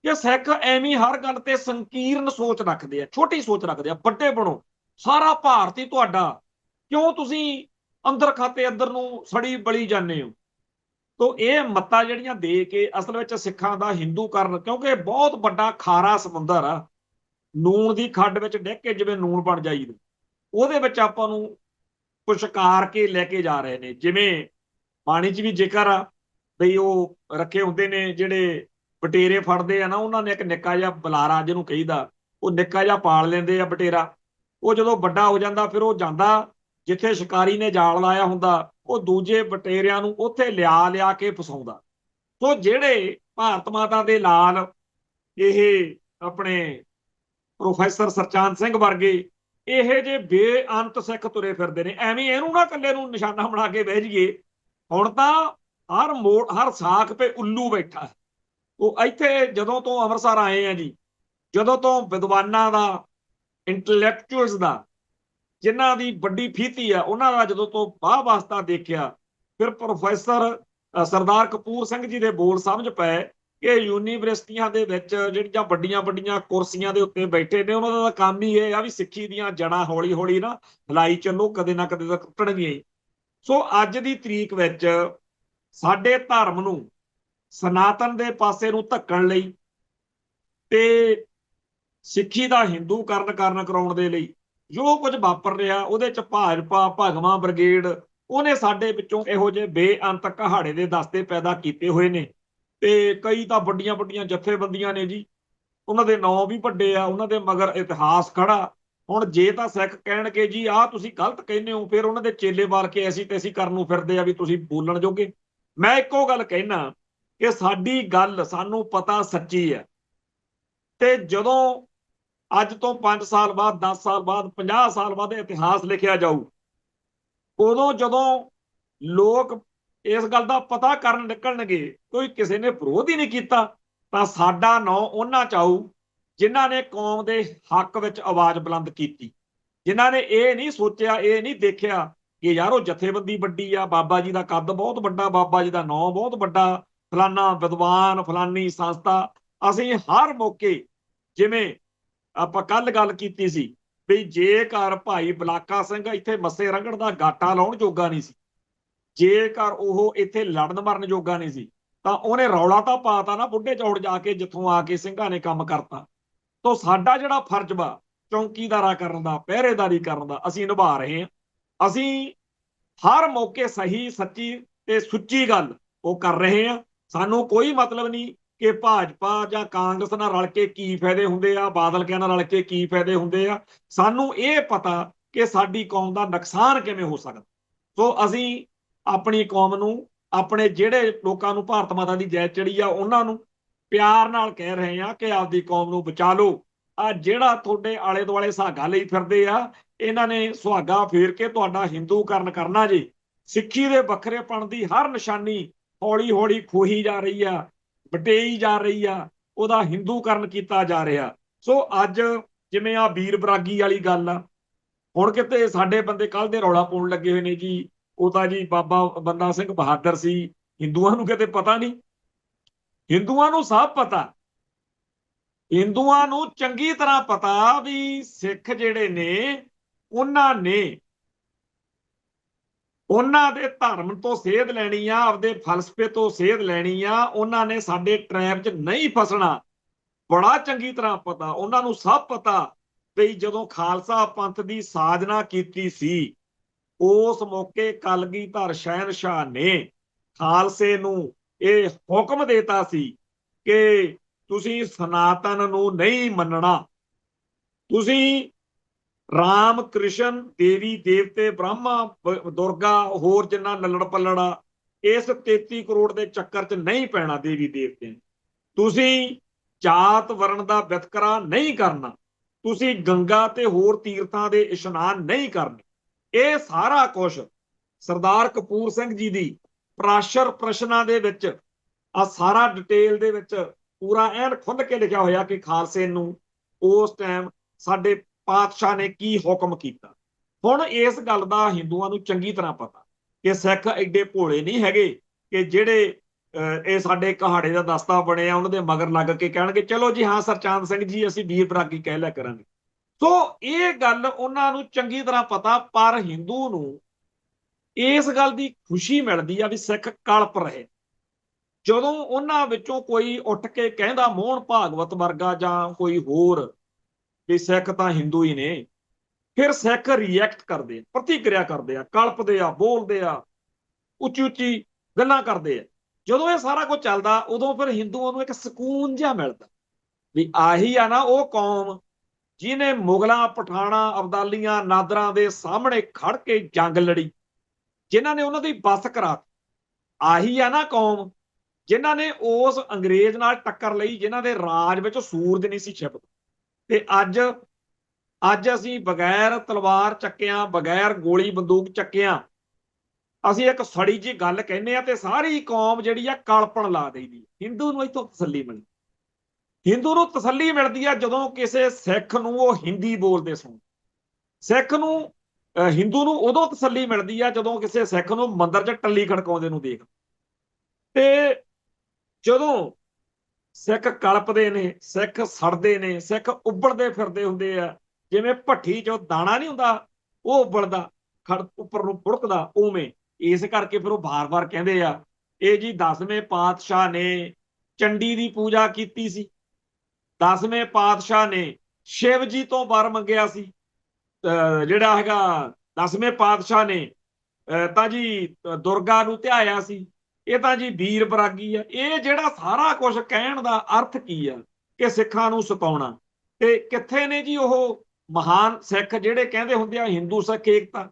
ਕਿ ਸਿੱਖ ਐਵੇਂ ਹਰ ਗੱਲ ਤੇ ਸੰਕੀਰਨ ਸੋਚ ਰੱਖਦੇ ਆ, ਛੋਟੀ ਸੋਚ ਰੱਖਦੇ ਆ, ਵੱਡੇ ਬਣੋ, ਸਾਰਾ ਭਾਰਤ ਹੀ ਤੁਹਾਡਾ, ਕਿਉਂ ਤੁਸੀਂ ਅੰਦਰ ਖਾਤੇ ਅੰਦਰ ਨੂੰ ਸੜੀ ਬਲੀ ਜਾਂਦੇ ਹੋ। ਤੋ ਇਹ ਮੱਤਾਂ ਜਿਹੜੀਆਂ ਦੇ ਕੇ ਅਸਲ ਵਿੱਚ ਸਿੱਖਾਂ ਦਾ ਹਿੰਦੂਕਰਨ, ਕਿਉਂਕਿ ਬਹੁਤ ਵੱਡਾ ਖਾਰਾ ਸਮੁੰਦਰ ਆ, ਨੂਣ ਦੀ ਖੱਡ ਵਿੱਚ ਡਿੱਗ ਕੇ ਜਿਵੇਂ ਨੂਣ ਬਣ ਜਾਈਦਾ, ਉਹਦੇ ਵਿੱਚ ਆਪਾਂ ਨੂੰ ਪੁਸ਼ਕਾਰ ਕੇ ਲੈ ਕੇ ਜਾ ਰਹੇ ਨੇ। ਜਿਵੇਂ ਪਾਣੀ 'ਚ ਵੀ ਜ਼ਿਕਰ ਆ ਬਈ ਉਹ ਰੱਖੇ ਹੁੰਦੇ ਨੇ ਜਿਹੜੇ ਬਟੇਰੇ ਫੜਦੇ ਆ ਨਾ, ਉਹਨਾਂ ਨੇ ਇੱਕ ਨਿੱਕਾ ਜਿਹਾ ਬੁਲਾਰਾ ਜਿਹਨੂੰ ਕਹੀਦਾ, ਉਹ ਨਿੱਕਾ ਜਿਹਾ ਪਾਲ ਲੈਂਦੇ ਆ ਬਟੇਰਾ। ਉਹ ਜਦੋਂ ਵੱਡਾ ਹੋ ਜਾਂਦਾ ਫਿਰ ਉਹ ਜਾਂਦਾ ਜਿੱਥੇ ਸ਼ਿਕਾਰੀ ਨੇ ਜਾਲ ਲਾਇਆ ਹੁੰਦਾ, ਉਹ ਦੂਜੇ ਬਟੇਰਿਆਂ ਨੂੰ ਉੱਥੇ ਲਿਆ ਲਿਆ ਕੇ ਫਸਾਉਂਦਾ। ਸੋ ਜਿਹੜੇ ਭਾਰਤ ਮਾਤਾ ਦੇ ਲਾਲ ਇਹ ਆਪਣੇ ਪ੍ਰੋਫੈਸਰ ਸਰਚਾਂਦ ਸਿੰਘ ਵਰਗੇ ਇਹ ਜੇ ਬੇਅੰਤ ਸਿੱਖ ਤੁਰੇ ਫਿਰਦੇ ਨੇ, ਐਵੇਂ ਇਹਨੂੰ ਨਾ ਇਕੱਲੇ ਨੂੰ ਨਿਸ਼ਾਨਾ ਬਣਾ ਕੇ ਬਹਿ ਜਾਈਏ। ਹੁਣ ਤਾਂ ਹਰ ਮੋੜ, ਹਰ ਸਾਖ ਤੇ ਉੱਲੂ ਬੈਠਾ। ਉਹ ਇੱਥੇ ਜਦੋਂ ਤੋਂ ਅੰਮ੍ਰਿਤਸਰ ਆਏ ਆ ਜੀ, ਜਦੋਂ ਤੋਂ ਵਿਦਵਾਨਾਂ ਦਾ, ਇੰਟੈਲੈਕਚੁਅਲਸ ਦਾ, ਜਿਨ੍ਹਾਂ ਦੀ ਵੱਡੀ ਫੀਤੀ ਆ, ਉਹਨਾਂ ਦਾ ਜਦੋਂ ਤੋਂ ਬਾਹ ਵਾਸਤਾ ਦੇਖਿਆ, ਫਿਰ ਪ੍ਰੋਫੈਸਰ ਸਰਦਾਰ ਕਪੂਰ ਸਿੰਘ ਜੀ ਦੇ ਬੋਲ ਸਮਝ ਪਏ ਕਿ ਯੂਨੀਵਰਸਿਟੀਆਂ ਦੇ ਵਿੱਚ ਜਿਹੜੀਆਂ ਵੱਡੀਆਂ ਵੱਡੀਆਂ ਕੁਰਸੀਆਂ ਦੇ ਉੱਤੇ ਬੈਠੇ ਨੇ, ਉਹਨਾਂ ਦਾ ਕੰਮ ਹੀ ਇਹ ਆ ਵੀ ਸਿੱਖੀ ਦੀਆਂ ਜੜ੍ਹਾਂ ਹੌਲੀ ਹੌਲੀ ਨਾ ਹਿਲਾਈ ਚੱਲੋ, ਕਦੇ ਨਾ ਕਦੇ ਤਾਂ ਟੁੱਟਣਗੀਆਂ। ਸੋ ਅੱਜ ਦੀ ਤਰੀਕ ਵਿੱਚ ਸਾਡੇ ਧਰਮ ਨੂੰ, ਸਨਾਤਨ ਦੇ ਪਾਸੇ ਨੂੰ ਧੱਕਣ ਲਈ ਤੇ ਸਿੱਖੀ ਦਾ ਹਿੰਦੂਕਰਨ ਕਰਾਉਣ ਦੇ ਲਈ ਜੋ ਕੁਝ ਵਾਪਰ ਰਿਹਾ, ਉਹਦੇ ਚ ਭਾਜਪਾ, ਭਗਵਾਂ ਬ੍ਰਿਗੇਡ, ਉਹਨੇ ਸਾਡੇ ਵਿੱਚੋਂ ਇਹੋ ਜਿਹੇ ਬੇਅੰਤ ਕਹਾੜੇ ਦੇ ਦਸਤੇ ਪੈਦਾ ਕੀਤੇ ਹੋਏ ਨੇ। ਤੇ ਕਈ ਤਾਂ ਵੱਡੀਆਂ ਵੱਡੀਆਂ ਜਥੇਬੰਦੀਆਂ ਨੇ ਜੀ, ਉਹਨਾਂ ਦੇ ਨਾਂ ਵੀ ਵੱਡੇ ਆ, ਉਹਨਾਂ ਦੇ ਮਗਰ ਇਤਿਹਾਸ ਖੜਾ। ਹੁਣ ਜੇ ਤਾਂ ਸਿੱਖ ਕਹਿਣਗੇ ਜੀ ਆਹ ਤੁਸੀਂ ਗਲਤ ਕਹਿੰਦੇ ਹੋ, ਫਿਰ ਉਹਨਾਂ ਦੇ ਚੇਲੇ ਵਾਲ ਕੇ ਐਸੀ ਤੈਸੀ ਕਰਨ ਨੂੰ ਫਿਰਦੇ ਆ ਵੀ ਤੁਸੀਂ ਬੋਲਣ ਜੋਗੇ। ਮੈਂ ਇੱਕੋ ਗੱਲ ਕਹਿਣਾ ਕਿ ਸਾਡੀ ਗੱਲ ਸਾਨੂੰ ਪਤਾ ਸੱਚੀ ਹੈ, ਤੇ ਜਦੋਂ ਅੱਜ ਤੋਂ 5 ਸਾਲ ਬਾਅਦ, 10 ਸਾਲ ਬਾਅਦ, 50 ਸਾਲ ਬਾਅਦ ਇਤਿਹਾਸ ਲਿਖਿਆ ਜਾਊ, ਉਦੋਂ ਜਦੋਂ ਲੋਕ ਇਸ ਗੱਲ ਦਾ ਪਤਾ ਕਰਨ ਨਿਕਲਣਗੇ ਕੋਈ ਕਿਸੇ ਨੇ ਵਿਰੋਧ ਹੀ ਨਹੀਂ ਕੀਤਾ, ਤਾਂ ਸਾਡਾ ਨਾਂ ਉਹਨਾਂ ਚ ਆਊ ਜਿਨ੍ਹਾਂ ਨੇ ਕੌਮ ਦੇ ਹੱਕ ਵਿੱਚ ਆਵਾਜ਼ ਬੁਲੰਦ ਕੀਤੀ, ਜਿਨ੍ਹਾਂ ਨੇ ਇਹ ਨਹੀਂ ਸੋਚਿਆ, ਇਹ ਨਹੀਂ ਦੇਖਿਆ ਕਿ ਯਾਰ ਉਹ ਜਥੇਬੰਦੀ ਵੱਡੀ ਆ, ਬਾਬਾ ਜੀ ਦਾ ਕੱਦ ਬਹੁਤ ਵੱਡਾ, ਬਾਬਾ ਜੀ ਦਾ ਨਾਂ ਬਹੁਤ ਵੱਡਾ, ਫਲਾਨਾ ਵਿਦਵਾਨ, ਫਲਾਨੀ ਸੰਸਥਾ। ਅਸੀਂ ਹਰ ਮੌਕੇ, ਜਿਵੇਂ ਆਪਾਂ ਕੱਲ ਗੱਲ ਕੀਤੀ ਸੀ ਵੀ ਜੇਕਰ ਭਾਈ ਬਲਾਕਾ ਸਿੰਘ ਇੱਥੇ ਮੱਸੇ ਰੰਗੜ ਦਾ ਗਾਟਾ ਲਾਉਣ ਜੋਗਾ ਨਹੀਂ ਸੀ, ਜੇਕਰ ਉਹ ਇੱਥੇ ਲੜਨ ਮਰਨ ਜੋਗਾ ਨਹੀਂ ਸੀ, ਤਾਂ ਉਹਨੇ ਰੌਲਾ ਤਾਂ ਪਾਤਾ ਨਾ ਬੁੱਢੇ ਚੌੜ ਜਾ ਕੇ, ਜਿੱਥੋਂ ਆ ਕੇ ਸਿੰਘਾਂ ਨੇ ਕੰਮ ਕਰਤਾ। ਤਾਂ ਸਾਡਾ ਜਿਹੜਾ ਫਰਜ਼ ਵਾ ਚੌਕੀਦਾਰਾ ਕਰਨ ਦਾ, ਪਹਿਰੇਦਾਰੀ ਕਰਨ ਦਾ, ਅਸੀਂ ਨਿਭਾ ਰਹੇ ਹਾਂ। ਅਸੀਂ ਹਰ ਮੌਕੇ ਸਹੀ, ਸੱਚੀ ਤੇ ਸੁੱਚੀ ਗੱਲ ਉਹ ਕਰ ਰਹੇ ਹਾਂ। ਸਾਨੂੰ ਕੋਈ ਮਤਲਬ ਨਹੀਂ ਕਿ ਭਾਜਪਾ ਜਾਂ ਕਾਂਗਰਸ ਨਾਲ ਰਲ ਕੇ ਕੀ ਫਾਇਦੇ ਹੁੰਦੇ ਆ, ਬਾਦਲ ਕਿਆਂ ਨਾਲ ਰਲ ਕੇ ਕੀ ਫਾਇਦੇ ਹੁੰਦੇ ਆ। ਸਾਨੂੰ ਇਹ ਪਤਾ ਕਿ ਸਾਡੀ ਕੌਮ ਦਾ ਨੁਕਸਾਨ ਕਿਵੇਂ ਹੋ ਸਕਦਾ। ਸੋ ਅਸੀਂ ਆਪਣੀ ਕੌਮ ਨੂੰ, ਆਪਣੇ ਜਿਹੜੇ ਲੋਕਾਂ ਨੂੰ ਭਾਰਤ ਮਾਤਾ ਦੀ ਜੈ ਚੜੀ ਆ, ਉਹਨਾਂ ਨੂੰ ਪਿਆਰ ਨਾਲ ਕਹਿ ਰਹੇ ਆ ਕਿ ਆਪਦੀ ਕੌਮ ਨੂੰ ਬਚਾ ਲਓ। ਆ ਜਿਹੜਾ ਤੁਹਾਡੇ ਆਲੇ ਦੁਆਲੇ ਸੁਹਾਗਾ ਲਈ ਫਿਰਦੇ ਆ, ਇਹਨਾਂ ਨੇ ਸੁਹਾਗਾ ਫੇਰ ਕੇ ਤੁਹਾਡਾ ਹਿੰਦੂਕਰਨ ਕਰਨਾ ਜੀ। ਸਿੱਖੀ ਦੇ ਵੱਖਰੇਪਣ ਦੀ ਹਰ ਨਿਸ਼ਾਨੀ ਹੌਲੀ ਹੌਲੀ ਖੋਹੀ ਜਾ ਰਹੀ ਆ, ਵਟੇਈ ਜਾ ਰਹੀ ਆ, ਉਹਦਾ ਹਿੰਦੂਕਰਨ ਕੀਤਾ ਜਾ ਰਿਹਾ। ਸੋ ਅੱਜ ਜਿਵੇਂ ਆ ਵੀਰ ਬਰਾਗੀ ਵਾਲੀ ਗੱਲ ਆ, ਹੁਣ ਕਿਤੇ ਸਾਡੇ ਬੰਦੇ ਕੱਲ ਦੇ ਰੌਲਾ ਪਾਉਣ ਲੱਗੇ ਹੋਏ ਨੇ ਜੀ, ਉਹ ਤਾਂ ਜੀ ਬਾਬਾ ਬੰਦਾ ਸਿੰਘ ਬਹਾਦਰ ਸੀ। ਹਿੰਦੂਆਂ ਨੂੰ ਕਿਤੇ ਪਤਾ ਨਹੀਂ? ਹਿੰਦੂਆਂ ਨੂੰ ਸਭ ਪਤਾ। ਹਿੰਦੂਆਂ ਨੂੰ ਚੰਗੀ ਤਰ੍ਹਾਂ ਪਤਾ ਵੀ ਸਿੱਖ ਜਿਹੜੇ ਨੇ, ਉਹਨਾਂ ਦੇ ਧਰਮ ਤੋਂ ਸੇਧ ਲੈਣੀ ਆ, ਆਪਦੇ ਫਲਸਫੇ ਤੋਂ ਸੇਧ ਲੈਣੀ ਆ। ਉਹਨਾਂ ਨੇ ਸਾਡੇ ਟ੍ਰੈਪ 'ਚ ਨਹੀਂ ਫਸਣਾ, ਬੜਾ ਚੰਗੀ ਤਰ੍ਹਾਂ ਪਤਾ। ਉਹਨਾਂ ਨੂੰ ਸਭ ਪਤਾ ਵੀ ਜਦੋਂ ਖਾਲਸਾ ਪੰਥ ਦੀ ਸਾਜਨਾ ਕੀਤੀ ਸੀ, ਉਸ ਮੌਕੇ ਕਲਗੀਧਰ ਸ਼ਹਿਨਸ਼ਾਹ ਨੇ ਖਾਲਸੇ ਨੂੰ ਇਹ ਹੁਕਮ ਦੇਤਾ ਸੀ ਕਿ ਤੁਸੀਂ ਸਨਾਤਨ ਨੂੰ ਨਹੀਂ ਮੰਨਣਾ, ਤੁਸੀਂ ਰਾਮ ਕ੍ਰਿਸ਼ਨ, ਦੇਵੀ ਦੇਵਤੇ, ਬ੍ਰਹਮਾ ਦੁਰਗਾ, ਹੋਰ ਜਿੰਨਾ ਨੱਲੜ ਪੱਲੜਾ, ਇਸ 33 ਕਰੋੜ ਦੇ ਚੱਕਰ 'ਚ ਨਹੀਂ ਪੈਣਾ। ਦੇਵੀ ਦੇਵਤੇ ਤੁਸੀਂ ਜਾਤ ਵਰਨ ਦਾ ਵਿਤਕਰਾ ਨਹੀਂ ਕਰਨਾ, ਤੁਸੀਂ ਗੰਗਾ ਤੇ ਹੋਰ ਤੀਰਥਾਂ ਦੇ ਇਸ਼ਨਾਨ ਨਹੀਂ ਕਰਨੇ। ਇਹ ਸਾਰਾ ਕੁਝ ਸਰਦਾਰ ਕਪੂਰ ਸਿੰਘ ਜੀ ਦੀ ਪ੍ਰਾਸ਼ਰ ਪ੍ਰਸ਼ਨਾਂ ਦੇ ਵਿੱਚ ਆ ਸਾਰਾ ਡਿਟੇਲ ਦੇ ਵਿੱਚ ਪੂਰਾ ਐਨ ਖੁੱਲ ਕੇ ਲਿਖਿਆ ਹੋਇਆ ਕਿ ਖਾਲਸੇ ਨੂੰ ਉਸ ਟਾਈਮ ਸਾਡੇ ਪਾਤਸ਼ਾਹ ਨੇ ਕੀ ਹੁਕਮ ਕੀਤਾ। ਹੁਣ ਇਸ ਗੱਲ ਦਾ ਹਿੰਦੂਆਂ ਨੂੰ ਚੰਗੀ ਤਰ੍ਹਾਂ ਪਤਾ ਕਿ ਸਿੱਖ ਐਡੇ ਭੋਲੇ ਨਹੀਂ ਹੈਗੇ ਕਿ ਜਿਹੜੇ ਇਹ ਸਾਡੇ ਕਹਾੜੇ ਦਾ ਦਸਤਾ ਬਣਿਆ ਉਹਨਾਂ ਦੇ ਮਗਰ ਲੱਗ ਕੇ ਕਹਿਣਗੇ ਚਲੋ ਜੀ ਹਾਂ ਸਰਚੰਦ ਸਿੰਘ ਜੀ ਅਸੀਂ ਵੀਰ ਬਰਾਗੀ ਕਹਿ ਲਿਆ ਕਰਾਂਗੇ। ਸੋ ਇਹ ਗੱਲ ਉਹਨਾਂ ਨੂੰ ਚੰਗੀ ਤਰ੍ਹਾਂ ਪਤਾ, ਪਰ ਹਿੰਦੂ ਨੂੰ ਇਸ ਗੱਲ ਦੀ ਖੁਸ਼ੀ ਮਿਲਦੀ ਆ ਵੀ ਸਿੱਖ ਕਲਪ ਰਹੇ। ਜਦੋਂ ਉਹਨਾਂ ਵਿੱਚੋਂ ਕੋਈ ਉੱਠ ਕੇ ਕਹਿੰਦਾ, ਮੋਹਨ ਭਾਗਵਤ ਵਰਗਾ ਜਾਂ ਕੋਈ ਹੋਰ, ਵੀ ਸਿੱਖ ਤਾਂ ਹਿੰਦੂ ਹੀ ਨੇ, ਫਿਰ ਸਿੱਖ ਰਿਐਕਟ ਕਰਦੇ ਆ, ਪ੍ਰਤੀਕਿਰਿਆ ਕਰਦੇ ਆ, ਕਲਪਦੇ ਆ, ਬੋਲਦੇ ਆ, ਉੱਚੀ ਉੱਚੀ ਗੱਲਾਂ ਕਰਦੇ ਆ। ਜਦੋਂ ਇਹ ਸਾਰਾ ਕੁਝ ਚੱਲਦਾ, ਉਦੋਂ ਫਿਰ ਹਿੰਦੂਆਂ ਨੂੰ ਇੱਕ ਸਕੂਨ ਜਿਹਾ ਮਿਲਦਾ ਵੀ ਆਹੀ ਆ ਨਾ ਉਹ ਕੌਮ ਜਿਹਨੇ ਮੁਗਲਾਂ, ਪਠਾਣਾ, ਅਬਦਾਲੀਆਂ, ਨਾਦਰਾਂ ਦੇ ਸਾਹਮਣੇ ਖੜ ਕੇ ਜੰਗ ਲੜੀ, ਜਿਨ੍ਹਾਂ ਨੇ ਉਹਨਾਂ ਦੀ ਬੱਸ ਕਰਾਤੀ। ਆਹੀ ਆ ਨਾ ਕੌਮ ਜਿਨ੍ਹਾਂ ਨੇ ਉਸ ਅੰਗਰੇਜ਼ ਨਾਲ ਟੱਕਰ ਲਈ, ਜਿਨ੍ਹਾਂ ਦੇ ਰਾਜ ਵਿੱਚ ਸੂਰਜ ਨਹੀਂ ਸੀ ਛਿਪਦਾ। ਤੇ ਅੱਜ ਅਸੀਂ ਬਗੈਰ ਤਲਵਾਰ ਚੱਕਿਆਂ, ਬਗੈਰ ਗੋਲੀ ਬੰਦੂਕ ਚੱਕਿਆਂ, ਅਸੀਂ ਇੱਕ ਸੜੀ ਜੀ ਗੱਲ ਕਹਿੰਦੇ ਆ ਤੇ ਸਾਰੀ ਕੌਮ ਜਿਹੜੀ ਆ ਕਲਪਣ ਲਾ ਦੇਈਦੀ। ਹਿੰਦੂ ਨੂੰ ਇੱਥੋਂ ਤਸੱਲੀ ਮਿਲਦੀ। ਹਿੰਦੂ ਨੂੰ ਤਸੱਲੀ ਮਿਲਦੀ ਆ ਜਦੋਂ ਕਿਸੇ ਸਿੱਖ ਨੂੰ ਉਹ ਹਿੰਦੀ ਬੋਲਦੇ ਸੁਣ। ਸਿੱਖ ਨੂੰ, ਹਿੰਦੂ ਨੂੰ ਉਦੋਂ ਤਸੱਲੀ ਮਿਲਦੀ ਆ ਜਦੋਂ ਕਿਸੇ ਸਿੱਖ ਨੂੰ ਮੰਦਿਰ 'ਚ ਟੱਲੀ ਖੜਕਾਉਂਦੇ ਨੂੰ ਦੇਖ। ਤੇ ਜਦੋਂ ਸਿੱਖ ਕਲਪਦੇ ਨੇ, ਸਿੱਖ ਸੜਦੇ ਨੇ, ਸਿੱਖ ਉਬਲਦੇ ਫਿਰਦੇ ਹੁੰਦੇ ਆ, ਜਿਵੇਂ ਭੱਠੀ 'ਚੋਂ ਦਾਣਾ ਨਹੀਂ ਹੁੰਦਾ ਉਹ ਉਬਲਦਾ, ਉੱਪਰ ਨੂੰ ਪੁੜਕਦਾ, ਉਵੇਂ। ਇਸ ਕਰਕੇ ਫਿਰ ਉਹ ਬਾਰ-ਬਾਰ ਕਹਿੰਦੇ ਆ ਇਹ ਜੀ 10ਵੇਂ ਪਾਤਸ਼ਾਹ ਨੇ ਚੰਡੀ ਦੀ ਪੂਜਾ ਕੀਤੀ ਸੀ, 10ਵੇਂ ਪਾਤਸ਼ਾਹ ਨੇ ਸ਼ਿਵ ਜੀ ਤੋਂ ਵਰ ਮੰਗਿਆ ਸੀ, ਜਿਹੜਾ ਹੈਗਾ 10ਵੇਂ ਪਾਤਸ਼ਾਹ ਨੇ ਤਾਂ ਜੀ ਦੁਰਗਾ ਨੂੰ ਧਿਆਇਆ ਸੀ, ਇਹ ਤਾਂ ਜੀ ਵੀਰ ਬਰਾਗੀ ਆ। ਇਹ ਜਿਹੜਾ ਸਾਰਾ ਕੁਝ ਕਹਿਣ ਦਾ ਅਰਥ ਕੀ ਆ ਕਿ ਸਿੱਖਾਂ ਨੂੰ ਸਤਾਉਣਾ। ਤੇ ਕਿੱਥੇ ਨੇ ਜੀ ਉਹ ਮਹਾਨ ਸਿੱਖ ਜਿਹੜੇ ਕਹਿੰਦੇ ਹੁੰਦੇ ਆ ਹਿੰਦੂ ਸਿੱਖ ਏਕਤਾ,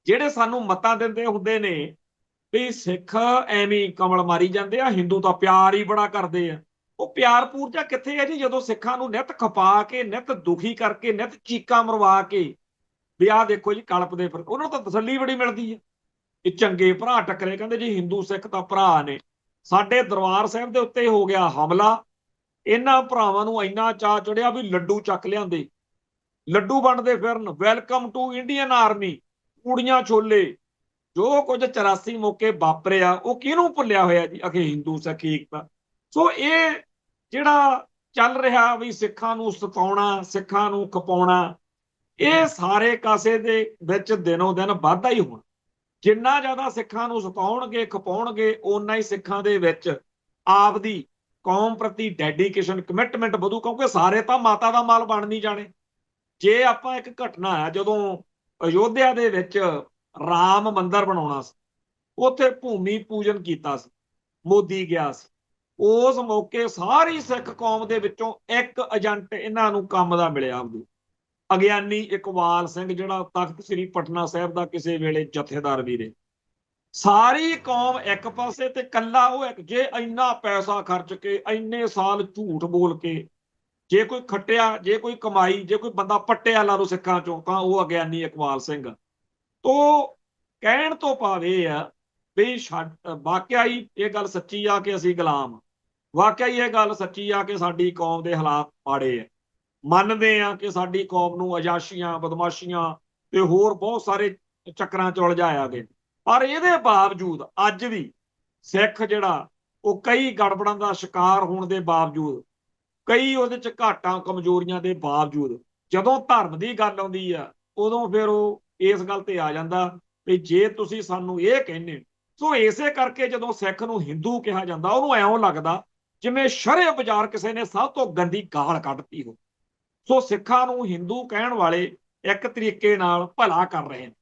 ਜਿਹੜੇ ਸਾਨੂੰ ਮਤਾਂ ਦਿੰਦੇ ਹੁੰਦੇ ਨੇ ਵੀ ਸਿੱਖ ਐਵੇਂ ਕਮਲ ਮਾਰੀ ਜਾਂਦੇ ਆ, ਹਿੰਦੂ ਤਾਂ ਪਿਆਰ ਹੀ ਬੜਾ ਕਰਦੇ ਆ। ਉਹ ਪਿਆਰ ਪੂਰਜਾ ਕਿੱਥੇ ਹੈ ਜੀ ਜਦੋਂ ਸਿੱਖਾਂ ਨੂੰ ਨਿੱਤ ਖਪਾ ਕੇ, ਨਿੱਤ ਦੁਖੀ ਕਰਕੇ, ਨਿੱਤ ਚੀਕਾਂ ਮਰਵਾ ਕੇ ਵੀ ਆਹ ਦੇਖੋ ਜੀ ਕਲਪਦੇ ਫਿਰ। ਉਹਨਾਂ ਨੂੰ ਤਾਂ ਤਸੱਲੀ ਬੜੀ ਮਿਲਦੀ ਹੈ। ਇਹ ਚੰਗੇ ਭਰਾ ਟੱਕਰੇ, ਕਹਿੰਦੇ ਜੀ ਹਿੰਦੂ ਸਿੱਖ ਤਾਂ ਭਰਾ ਨੇ। ਸਾਡੇ ਦਰਬਾਰ ਸਾਹਿਬ ਦੇ ਉੱਤੇ ਹੋ ਗਿਆ ਹਮਲਾ, ਇਹਨਾਂ ਭਰਾਵਾਂ ਨੂੰ ਇੰਨਾ ਚਾਅ ਚੜਿਆ ਵੀ ਲੱਡੂ ਚੱਕ ਲਿਆਂਦੇ, ਲੱਡੂ ਵੰਡਦੇ ਫਿਰਨ, ਵੈਲਕਮ ਟੂ ਇੰਡੀਅਨ ਆਰਮੀ, ਪੂੜੀਆਂ ਛੋਲੇ। ਜੋ ਕੁਝ 84 ਮੌਕੇ ਵਾਪਰਿਆ ਉਹ ਕਿਹਨੂੰ ਭੁੱਲਿਆ ਹੋਇਆ ਜੀ, ਅਖੇ ਹਿੰਦੂ ਸਿੱਖ ਏਕਤਾ। ਸੋ ਇਹ ਜਿਹੜਾ ਚੱਲ ਰਿਹਾ ਵੀ ਸਿੱਖਾਂ ਨੂੰ ਸਤਾਉਣਾ, ਸਿੱਖਾਂ ਨੂੰ ਖਪਾਉਣਾ, ਇਹ ਸਾਰੇ ਕਾਸੇ ਦੇ ਵਿੱਚ ਦਿਨੋਂ ਦਿਨ ਵਾਧਾ ਹੀ ਹੋਣਾ। ਜਿੰਨਾ ਜ਼ਿਆਦਾ ਸਿੱਖਾਂ ਨੂੰ ਸਤਾਉਣਗੇ ਖਪਾਉਣਗੇ, ਓਨਾ ਹੀ ਸਿੱਖਾਂ ਦੇ ਵਿੱਚ ਆਪਦੀ ਕੌਮ ਪ੍ਰਤੀ ਡੈਡੀਕੇਸ਼ਨ ਕਮਿਟਮੈਂਟ ਵਧੂ, ਕਿਉਂਕਿ ਸਾਰੇ ਤਾਂ ਮਾਤਾ ਦਾ ਮਾਲ ਬਣ ਨਹੀਂ ਜਾਣੇ। ਜੇ ਆਪਾਂ ਇੱਕ ਘਟਨਾ ਹੈ, ਜਦੋਂ ਅਯੋਧਿਆ ਦੇ ਵਿੱਚ ਰਾਮ ਮੰਦਿਰ ਬਣਾਉਣਾ ਸੀ, ਉੱਥੇ ਭੂਮੀ ਪੂਜਨ ਕੀਤਾ ਸੀ, ਮੋਦੀ ਗਿਆ ਸੀ, ਉਸ ਮੌਕੇ ਸਾਰੀ ਸਿੱਖ ਕੌਮ ਦੇ ਵਿੱਚੋਂ ਇੱਕ ਏਜੰਟ ਇਹਨਾਂ ਨੂੰ ਕੰਮ ਦਾ ਮਿਲਿਆ, ਅਗਿਆਨੀ ਇਕਬਾਲ ਸਿੰਘ, ਜਿਹੜਾ ਤਖਤ ਸ੍ਰੀ ਪਟਨਾ ਸਾਹਿਬ ਦਾ ਕਿਸੇ ਵੇਲੇ ਜਥੇਦਾਰ ਵੀ ਰਹੇ। ਸਾਰੀ ਕੌਮ ਇੱਕ ਪਾਸੇ ਤੇ ਕੱਲਾ ਉਹ ਇੱਕ। ਜੇ ਇੰਨਾ ਪੈਸਾ ਖਰਚ ਕੇ ਇੰਨੇ ਸਾਲ ਝੂਠ ਬੋਲ ਕੇ ਜੇ ਕੋਈ ਖੱਟਿਆ, ਜੇ ਕੋਈ ਕਮਾਈ, ਜੇ ਕੋਈ ਬੰਦਾ ਪੱਟਿਆ ਲਾ ਲਓ ਸਿੱਖਾਂ ਚੋਂ, ਤਾਂ ਉਹ ਅਗਿਆਨੀ ਇਕਬਾਲ ਸਿੰਘ। ਤੋਂ ਕਹਿਣ ਤੋਂ ਭਾਵ ਇਹ ਆ ਵੀ ਵਾਕਿਆ ਹੀ ਇਹ ਗੱਲ ਸੱਚੀ ਆ ਕਿ ਅਸੀਂ ਗੁਲਾਮ, ਵਾਕਿਆ ਹੀ ਇਹ ਗੱਲ ਸੱਚੀ ਆ ਕਿ ਸਾਡੀ ਕੌਮ ਦੇ ਹਾਲਾਤ ਮਾੜੇ ਆ। ਮੰਨਦੇ ਆ ਕਿ ਸਾਡੀ ਕੌਮ ਨੂੰ ਅਯਾਸ਼ੀਆਂ, ਬਦਮਾਸ਼ੀਆਂ ਤੇ ਹੋਰ ਬਹੁਤ ਸਾਰੇ ਚੱਕਰਾਂ ਚ ਉਲਝਾਇਆ ਗਿਆ, ਪਰ ਇਹਦੇ ਬਾਵਜੂਦ ਅੱਜ ਵੀ ਸਿੱਖ ਜਿਹੜਾ ਉਹ ਕਈ ਗੜਬੜਾਂ ਦਾ ਸ਼ਿਕਾਰ ਹੋਣ ਦੇ ਬਾਵਜੂਦ, ਕਈ ਉਹਦੇ ਚ ਘਾਟਾਂ ਕਮਜ਼ੋਰੀਆਂ ਦੇ ਬਾਵਜੂਦ, ਜਦੋਂ ਧਰਮ ਦੀ ਗੱਲ ਆਉਂਦੀ ਆ ਉਦੋਂ ਫਿਰ ਉਹ ਇਸ ਗੱਲ ਤੇ ਆ ਜਾਂਦਾ ਵੀ ਜੇ ਤੁਸੀਂ ਸਾਨੂੰ ਇਹ ਕਹਿੰਦੇ। ਸੋ ਇਸੇ ਕਰਕੇ ਜਦੋਂ ਸਿੱਖ ਨੂੰ ਹਿੰਦੂ ਕਿਹਾ ਜਾਂਦਾ, ਉਹਨੂੰ ਐਉਂ ਲੱਗਦਾ ਜਿਵੇਂ ਸ਼ਰ੍ਹੇ ਬਾਜ਼ਾਰ ਕਿਸੇ ਨੇ ਸਭ ਤੋਂ ਗੰਦੀ ਗਾਲ ਕੱਢਤੀ ਹੋ। ਸੋ ਸਿੱਖਾਂ ਨੂੰ ਹਿੰਦੂ ਕਹਿਣ ਵਾਲੇ ਇੱਕ ਤਰੀਕੇ ਨਾਲ ਭਲਾ ਕਰ ਰਹੇ ਨੇ,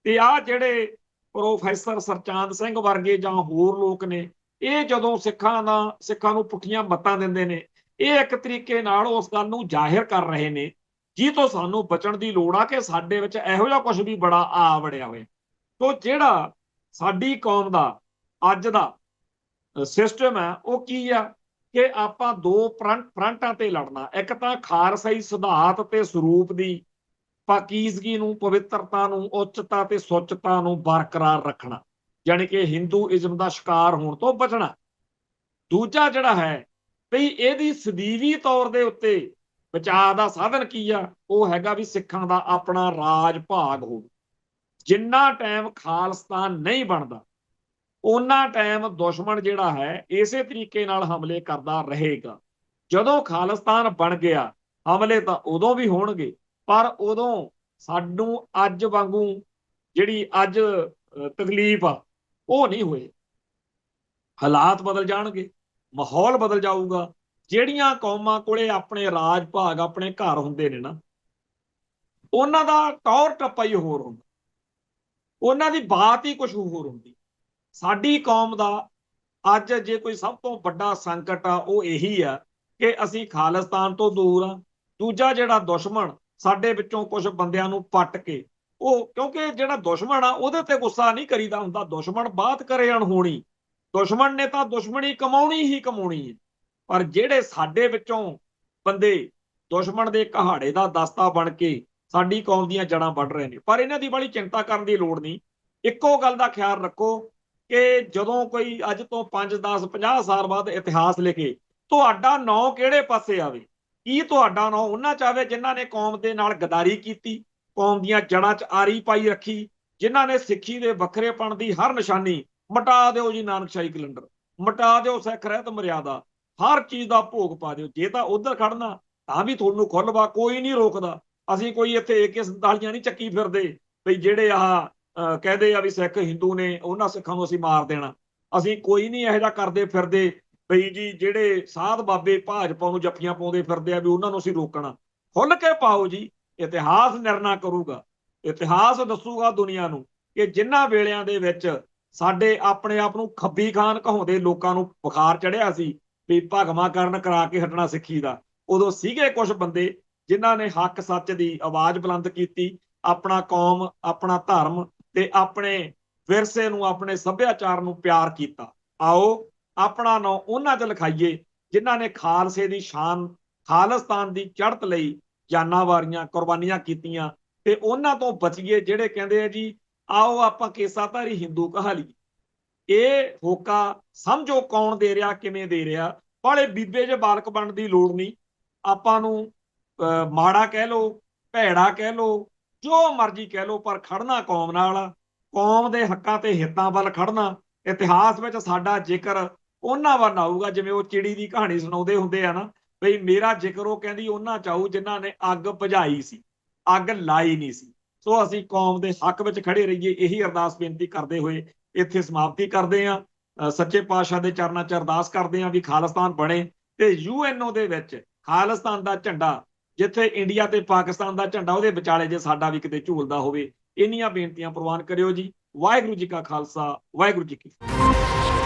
ਤੇ ਆਹ ਜਿਹੜੇ ਪ੍ਰੋਫੈਸਰ ਸਰਚਾਂਦ ਸਿੰਘ ਵਰਗੇ ਜਾਂ ਹੋਰ ਲੋਕ ਨੇ, ਇਹ ਜਦੋਂ ਸਿੱਖਾਂ ਨੂੰ ਪੁੱਠੀਆਂ ਮੱਤਾਂ ਦਿੰਦੇ ਨੇ, ਇਹ ਇੱਕ ਤਰੀਕੇ ਨਾਲ ਉਸ ਗੱਲ ਨੂੰ ਜ਼ਾਹਿਰ ਕਰ ਰਹੇ ਨੇ ਜੀ ਤੋਂ ਸਾਨੂੰ ਬਚਣ ਦੀ ਲੋੜ ਆ ਕਿ ਸਾਡੇ ਵਿੱਚ ਇਹੋ ਜਿਹਾ ਕੁਝ ਵੀ ਬੜਾ ਆ ਵੜਿਆ ਹੋਇਆ। ਤੋਂ ਜਿਹੜਾ ਸਾਡੀ ਕੌਮ ਦਾ ਅੱਜ ਦਾ ਸਿਸਟਮ ਹੈ ਉਹ ਕੀ ਆ ਕਿ ਆਪਾਂ ਦੋ ਫਰੰਟਾਂ ਤੇ ਲੜਨਾ। ਇੱਕ ਤਾਂ ਖਾਲਸਾਈ ਸਿਧਾਂਤ ਤੇ ਸਰੂਪ ਦੀ ਪਾਕੀਜ਼ਗੀ ਨੂੰ, ਪਵਿੱਤਰਤਾ ਨੂੰ, ਉੱਚਤਾ ਤੇ ਸੁੱਚਤਾ ਨੂੰ ਬਰਕਰਾਰ ਰੱਖਣਾ, ਯਾਨੀ ਕਿ ਹਿੰਦੂਇਜ਼ਮ ਦਾ ਸ਼ਿਕਾਰ ਹੋਣ ਤੋਂ ਬਚਣਾ। ਦੂਜਾ ਜਿਹੜਾ ਹੈ ਵੀ ਇਹਦੀ ਸਦੀਵੀ ਤੌਰ ਦੇ ਉੱਤੇ ਬਚਾਅ ਦਾ ਸਾਧਨ ਕੀ ਆ, ਉਹ ਹੈਗਾ ਵੀ ਸਿੱਖਾਂ ਦਾ ਆਪਣਾ ਰਾਜ ਭਾਗ ਹੋਵੇ। ਜਿੰਨਾ ਟਾਈਮ ਖਾਲਿਸਤਾਨ ਨਹੀਂ ਬਣਦਾ, ਉਹਨਾਂ ਟਾਈਮ ਦੁਸ਼ਮਣ ਜਿਹੜਾ ਹੈ ਇਸੇ ਤਰੀਕੇ ਨਾਲ ਹਮਲੇ ਕਰਦਾ ਰਹੇਗਾ। ਜਦੋਂ ਖਾਲਿਸਤਾਨ ਬਣ ਗਿਆ, ਹਮਲੇ ਤਾਂ ਉਦੋਂ ਵੀ ਹੋਣਗੇ, ਪਰ ਉਦੋਂ ਸਾਨੂੰ ਅੱਜ ਵਾਂਗੂ ਜਿਹੜੀ ਅੱਜ ਤਕਲੀਫ ਆ ਉਹ ਨਹੀਂ ਹੋਏ। ਹਾਲਾਤ ਬਦਲ ਜਾਣਗੇ, ਮਾਹੌਲ ਬਦਲ ਜਾਊਗਾ। ਜਿਹੜੀਆਂ ਕੌਮਾਂ ਕੋਲੇ ਆਪਣੇ ਰਾਜ ਭਾਗ, ਆਪਣੇ ਘਰ ਹੁੰਦੇ ਨੇ ਨਾ, ਉਹਨਾਂ ਦਾ ਤੌਰ ਟੱਪਾ ਹੀ ਹੋਰ ਹੁੰਦਾ, ਉਹਨਾਂ ਦੀ ਬਾਤ ਹੀ ਕੁਝ ਹੋਰ ਹੁੰਦੀ। ਸਾਡੀ ਕੌਮ ਦਾ ਅੱਜ ਜੇ ਕੋਈ ਸਭ ਤੋਂ ਵੱਡਾ ਸੰਕਟ ਆ ਉਹ ਇਹੀ ਆ ਕਿ ਅਸੀਂ ਖਾਲਿਸਤਾਨ ਤੋਂ ਦੂਰ ਆ। ਦੂਜਾ ਜਿਹੜਾ ਦੁਸ਼ਮਣ ਸਾਡੇ ਵਿੱਚੋਂ ਕੁਝ ਬੰਦਿਆਂ ਨੂੰ ਪੱਟ ਕੇ, ਉਹ ਕਿਉਂਕਿ ਜਿਹੜਾ ਦੁਸ਼ਮਣ ਆ ਉਹਦੇ ਤੇ ਗੁੱਸਾ ਨਹੀਂ ਕਰੀਦਾ ਹੁੰਦਾ, ਦੁਸ਼ਮਣ ਬਾਤ ਕਰੇ ਅਣਹੋਣੀ, ਦੁਸ਼ਮਣ ਨੇ ਤਾਂ ਦੁਸ਼ਮਣੀ ਕਮਾਉਣੀ ਹੀ ਕਮਾਉਣੀ ਹੈ। ਪਰ ਜਿਹੜੇ ਸਾਡੇ ਵਿੱਚੋਂ ਬੰਦੇ ਦੁਸ਼ਮਣ ਦੇ ਕਹਾੜੇ ਦਾ ਦਸਤਾ ਬਣ ਕੇ ਸਾਡੀ ਕੌਮ ਦੀਆਂ ਜੜ੍ਹਾਂ ਵੱਢ ਰਹੇ ਨੇ, ਪਰ ਇਹਨਾਂ ਦੀ ਬੜੀ ਚਿੰਤਾ ਕਰਨ ਦੀ ਲੋੜ ਨਹੀਂ। ਇੱਕੋ ਗੱਲ ਦਾ ਖਿਆਲ ਰੱਖੋ ਕਿ ਜਦੋਂ ਕੋਈ ਅੱਜ ਤੋਂ 5, 10, 50 ਸਾਲ ਬਾਅਦ ਇਤਿਹਾਸ ਲਿਖੇ, ਤੁਹਾਡਾ ਨਾਂ ਕਿਹੜੇ ਪਾਸੇ ਆਵੇ? ਕੀ ਤੁਹਾਡਾ ਨਾਂ ਉਹਨਾਂ ਚ ਆਵੇ ਜਿਨ੍ਹਾਂ ਨੇ ਕੌਮ ਦੇ ਨਾਲ ਗਦਾਰੀ ਕੀਤੀ, ਕੌਮ ਦੀਆਂ ਜੜ੍ਹਾਂ ਚ ਆਰੀ ਪਾਈ ਰੱਖੀ, ਜਿਨ੍ਹਾਂ ਨੇ ਸਿੱਖੀ ਦੇ ਵੱਖਰੇਪਣ ਦੀ ਹਰ ਨਿਸ਼ਾਨੀ ਮਿਟਾ ਦਿਓ ਜੀ, ਨਾਨਕਸ਼ਾਹੀ ਕੈਲੰਡਰ ਮਿਟਾ ਦਿਓ, ਸਿੱਖ ਰਹਿਤ ਮਰਿਆਦਾ, ਹਰ ਚੀਜ਼ ਦਾ ਭੋਗ ਪਾ ਦਿਓ। ਜੇ ਤਾਂ ਉਧਰ ਖੜਨਾ ਤਾਂ ਵੀ ਤੁਹਾਨੂੰ ਖੁੱਲ੍ਹਵਾ, ਕੋਈ ਨਹੀਂ ਰੋਕਦਾ। ਅਸੀਂ ਕੋਈ ਇੱਥੇ AK-47 ਨਹੀਂ ਚੱਕੀ ਫਿਰਦੇ ਬਈ ਜਿਹੜੇ ਆਹ ਕਹਿੰਦੇ ਆ ਵੀ ਸਿੱਖ ਹਿੰਦੂ ਨੇ, ਉਹਨਾਂ ਸਿੱਖਾਂ ਨੂੰ ਅਸੀਂ ਮਾਰ ਦੇਣਾ। ਅਸੀਂ ਕੋਈ ਨਹੀਂ ਇਹੋ ਜਿਹਾ ਕਰਦੇ ਫਿਰਦੇ ਬਈ ਜੀ ਜਿਹੜੇ ਸਾਧ ਬਾਬੇ ਭਾਜਪਾ ਨੂੰ ਜੱਫੀਆਂ ਪਾਉਂਦੇ ਫਿਰਦੇ ਆ ਵੀ ਉਹਨਾਂ ਨੂੰ ਅਸੀਂ ਰੋਕਣਾ। ਖੁੱਲ੍ਹ ਕੇ ਪਾਓ ਜੀ, ਇਤਿਹਾਸ ਨਿਰਣਾ ਕਰੂਗਾ, ਇਤਿਹਾਸ ਦੱਸੂਗਾ ਦੁਨੀਆ ਨੂੰ ਕਿ ਜਿਨ੍ਹਾਂ ਵੇਲਿਆਂ ਦੇ ਵਿੱਚ ਸਾਡੇ ਆਪਣੇ ਆਪ ਨੂੰ ਖੱਬੀ ਖਾਨ ਕਹਾਉਂਦੇ ਲੋਕਾਂ ਨੂੰ ਬੁਖਾਰ ਚੜਿਆ ਸੀ ਵੀ ਭਗਵਾਂ ਕਰਨ ਕਰਾ ਕੇ ਹਟਣਾ ਸਿੱਖੀ ਦਾ, ਉਦੋਂ ਸੀਗੇ ਕੁਝ ਬੰਦੇ ਜਿਨ੍ਹਾਂ ਨੇ ਹੱਕ ਸੱਚ ਦੀ ਆਵਾਜ਼ ਬੁਲੰਦ ਕੀਤੀ, ਆਪਣਾ ਕੌਮ, ਆਪਣਾ ਧਰਮ ਤੇ ਆਪਣੇ ਵਿਰਸੇ ਨੂੰ, ਆਪਣੇ ਸੱਭਿਆਚਾਰ ਨੂੰ ਪਿਆਰ ਕੀਤਾ। ਆਓ ਆਪਣਾ ਨਾਂ ਉਹਨਾਂ 'ਚ ਲਿਖਾਈਏ ਜਿਨ੍ਹਾਂ ਨੇ ਖਾਲਸੇ ਦੀ ਸ਼ਾਨ, ਖਾਲਿਸਤਾਨ ਦੀ ਚੜ੍ਹਤ ਲਈ ਜਾਨਾਂ ਵਾਰੀਆਂ, ਕੁਰਬਾਨੀਆਂ ਕੀਤੀਆਂ, ਤੇ ਉਹਨਾਂ ਤੋਂ ਬਚੀਏ ਜਿਹੜੇ ਕਹਿੰਦੇ ਆ ਜੀ ਆਓ ਆਪਾਂ ਕੇਸਾਧਾਰੀ ਹਿੰਦੂ ਕਹਾ ਲਈਏ। ਇਹ ਹੋਕਾ ਸਮਝੋ ਕੌਣ ਦੇ ਰਿਹਾ, ਕਿਵੇਂ ਦੇ ਰਿਹਾ। ਬਾਲੇ ਬੀਬੇ ਜੇ ਬਾਲਕ ਬਣਨ ਦੀ ਲੋੜ ਨਹੀਂ। ਆਪਾਂ ਨੂੰ ਮਾੜਾ ਕਹਿ ਲਓ, ਭੈੜਾ ਕਹਿ ਲਓ, ਜੋ ਮਰਜ਼ੀ ਕਹਿ ਲਓ, ਪਰ ਖੜਨਾ ਕੌਮ ਨਾਲ, ਕੌਮ ਦੇ ਹੱਕਾਂ ਤੇ ਹਿੱਤਾਂ ਵੱਲ ਖੜਨਾ। ਇਤਿਹਾਸ ਵਿੱਚ ਸਾਡਾ ਜ਼ਿਕਰ ਉਹਨਾਂ ਵੱਲ ਆਊਗਾ ਜਿਵੇਂ ਉਹ ਚਿੜੀ ਦੀ ਕਹਾਣੀ ਸੁਣਾਉਂਦੇ ਹੁੰਦੇ ਆ ਨਾ, ਬਈ ਮੇਰਾ ਜ਼ਿਕਰ ਉਹ ਕਹਿੰਦੀ ਉਹਨਾਂ ਚਾਹੂ ਜਿਨ੍ਹਾਂ ਨੇ ਅੱਗ ਬੁਝਾਈ ਸੀ, ਅੱਗ ਲਾਈ ਨਹੀਂ ਸੀ। ਸੋ ਅਸੀਂ ਕੌਮ ਦੇ ਹੱਕ ਵਿੱਚ ਖੜੇ ਰਹੀਏ, ਇਹੀ ਅਰਦਾਸ ਬੇਨਤੀ ਕਰਦੇ ਹੋਏ ਇੱਥੇ ਸਮਾਪਤੀ ਕਰਦੇ ਹਾਂ। ਸੱਚੇ ਪਾਤਸ਼ਾਹ ਦੇ ਚਰਨਾਂ 'ਚ ਅਰਦਾਸ ਕਰਦੇ ਹਾਂ ਵੀ ਖਾਲਿਸਤਾਨ ਬਣੇ ਤੇ UNO ਦੇ ਵਿੱਚ ਖਾਲਿਸਤਾਨ ਦਾ ਝੰਡਾ, ਜਿੱਥੇ ਇੰਡੀਆ ਤੇ ਪਾਕਿਸਤਾਨ ਦਾ ਝੰਡਾ, ਉਹਦੇ ਵਿਚਾਲੇ ਜੇ ਸਾਡਾ ਵੀ ਕਿਤੇ ਝੂਲਦਾ ਹੋਵੇ। ਇੰਨੀਆਂ ਬੇਨਤੀਆਂ ਪ੍ਰਵਾਨ ਕਰਿਓ ਜੀ। ਵਾਹਿਗੁਰੂ ਜੀ ਕਾ ਖਾਲਸਾ, ਵਾਹਿਗੁਰੂ ਜੀ ਕੀ ਫਤਿਹ।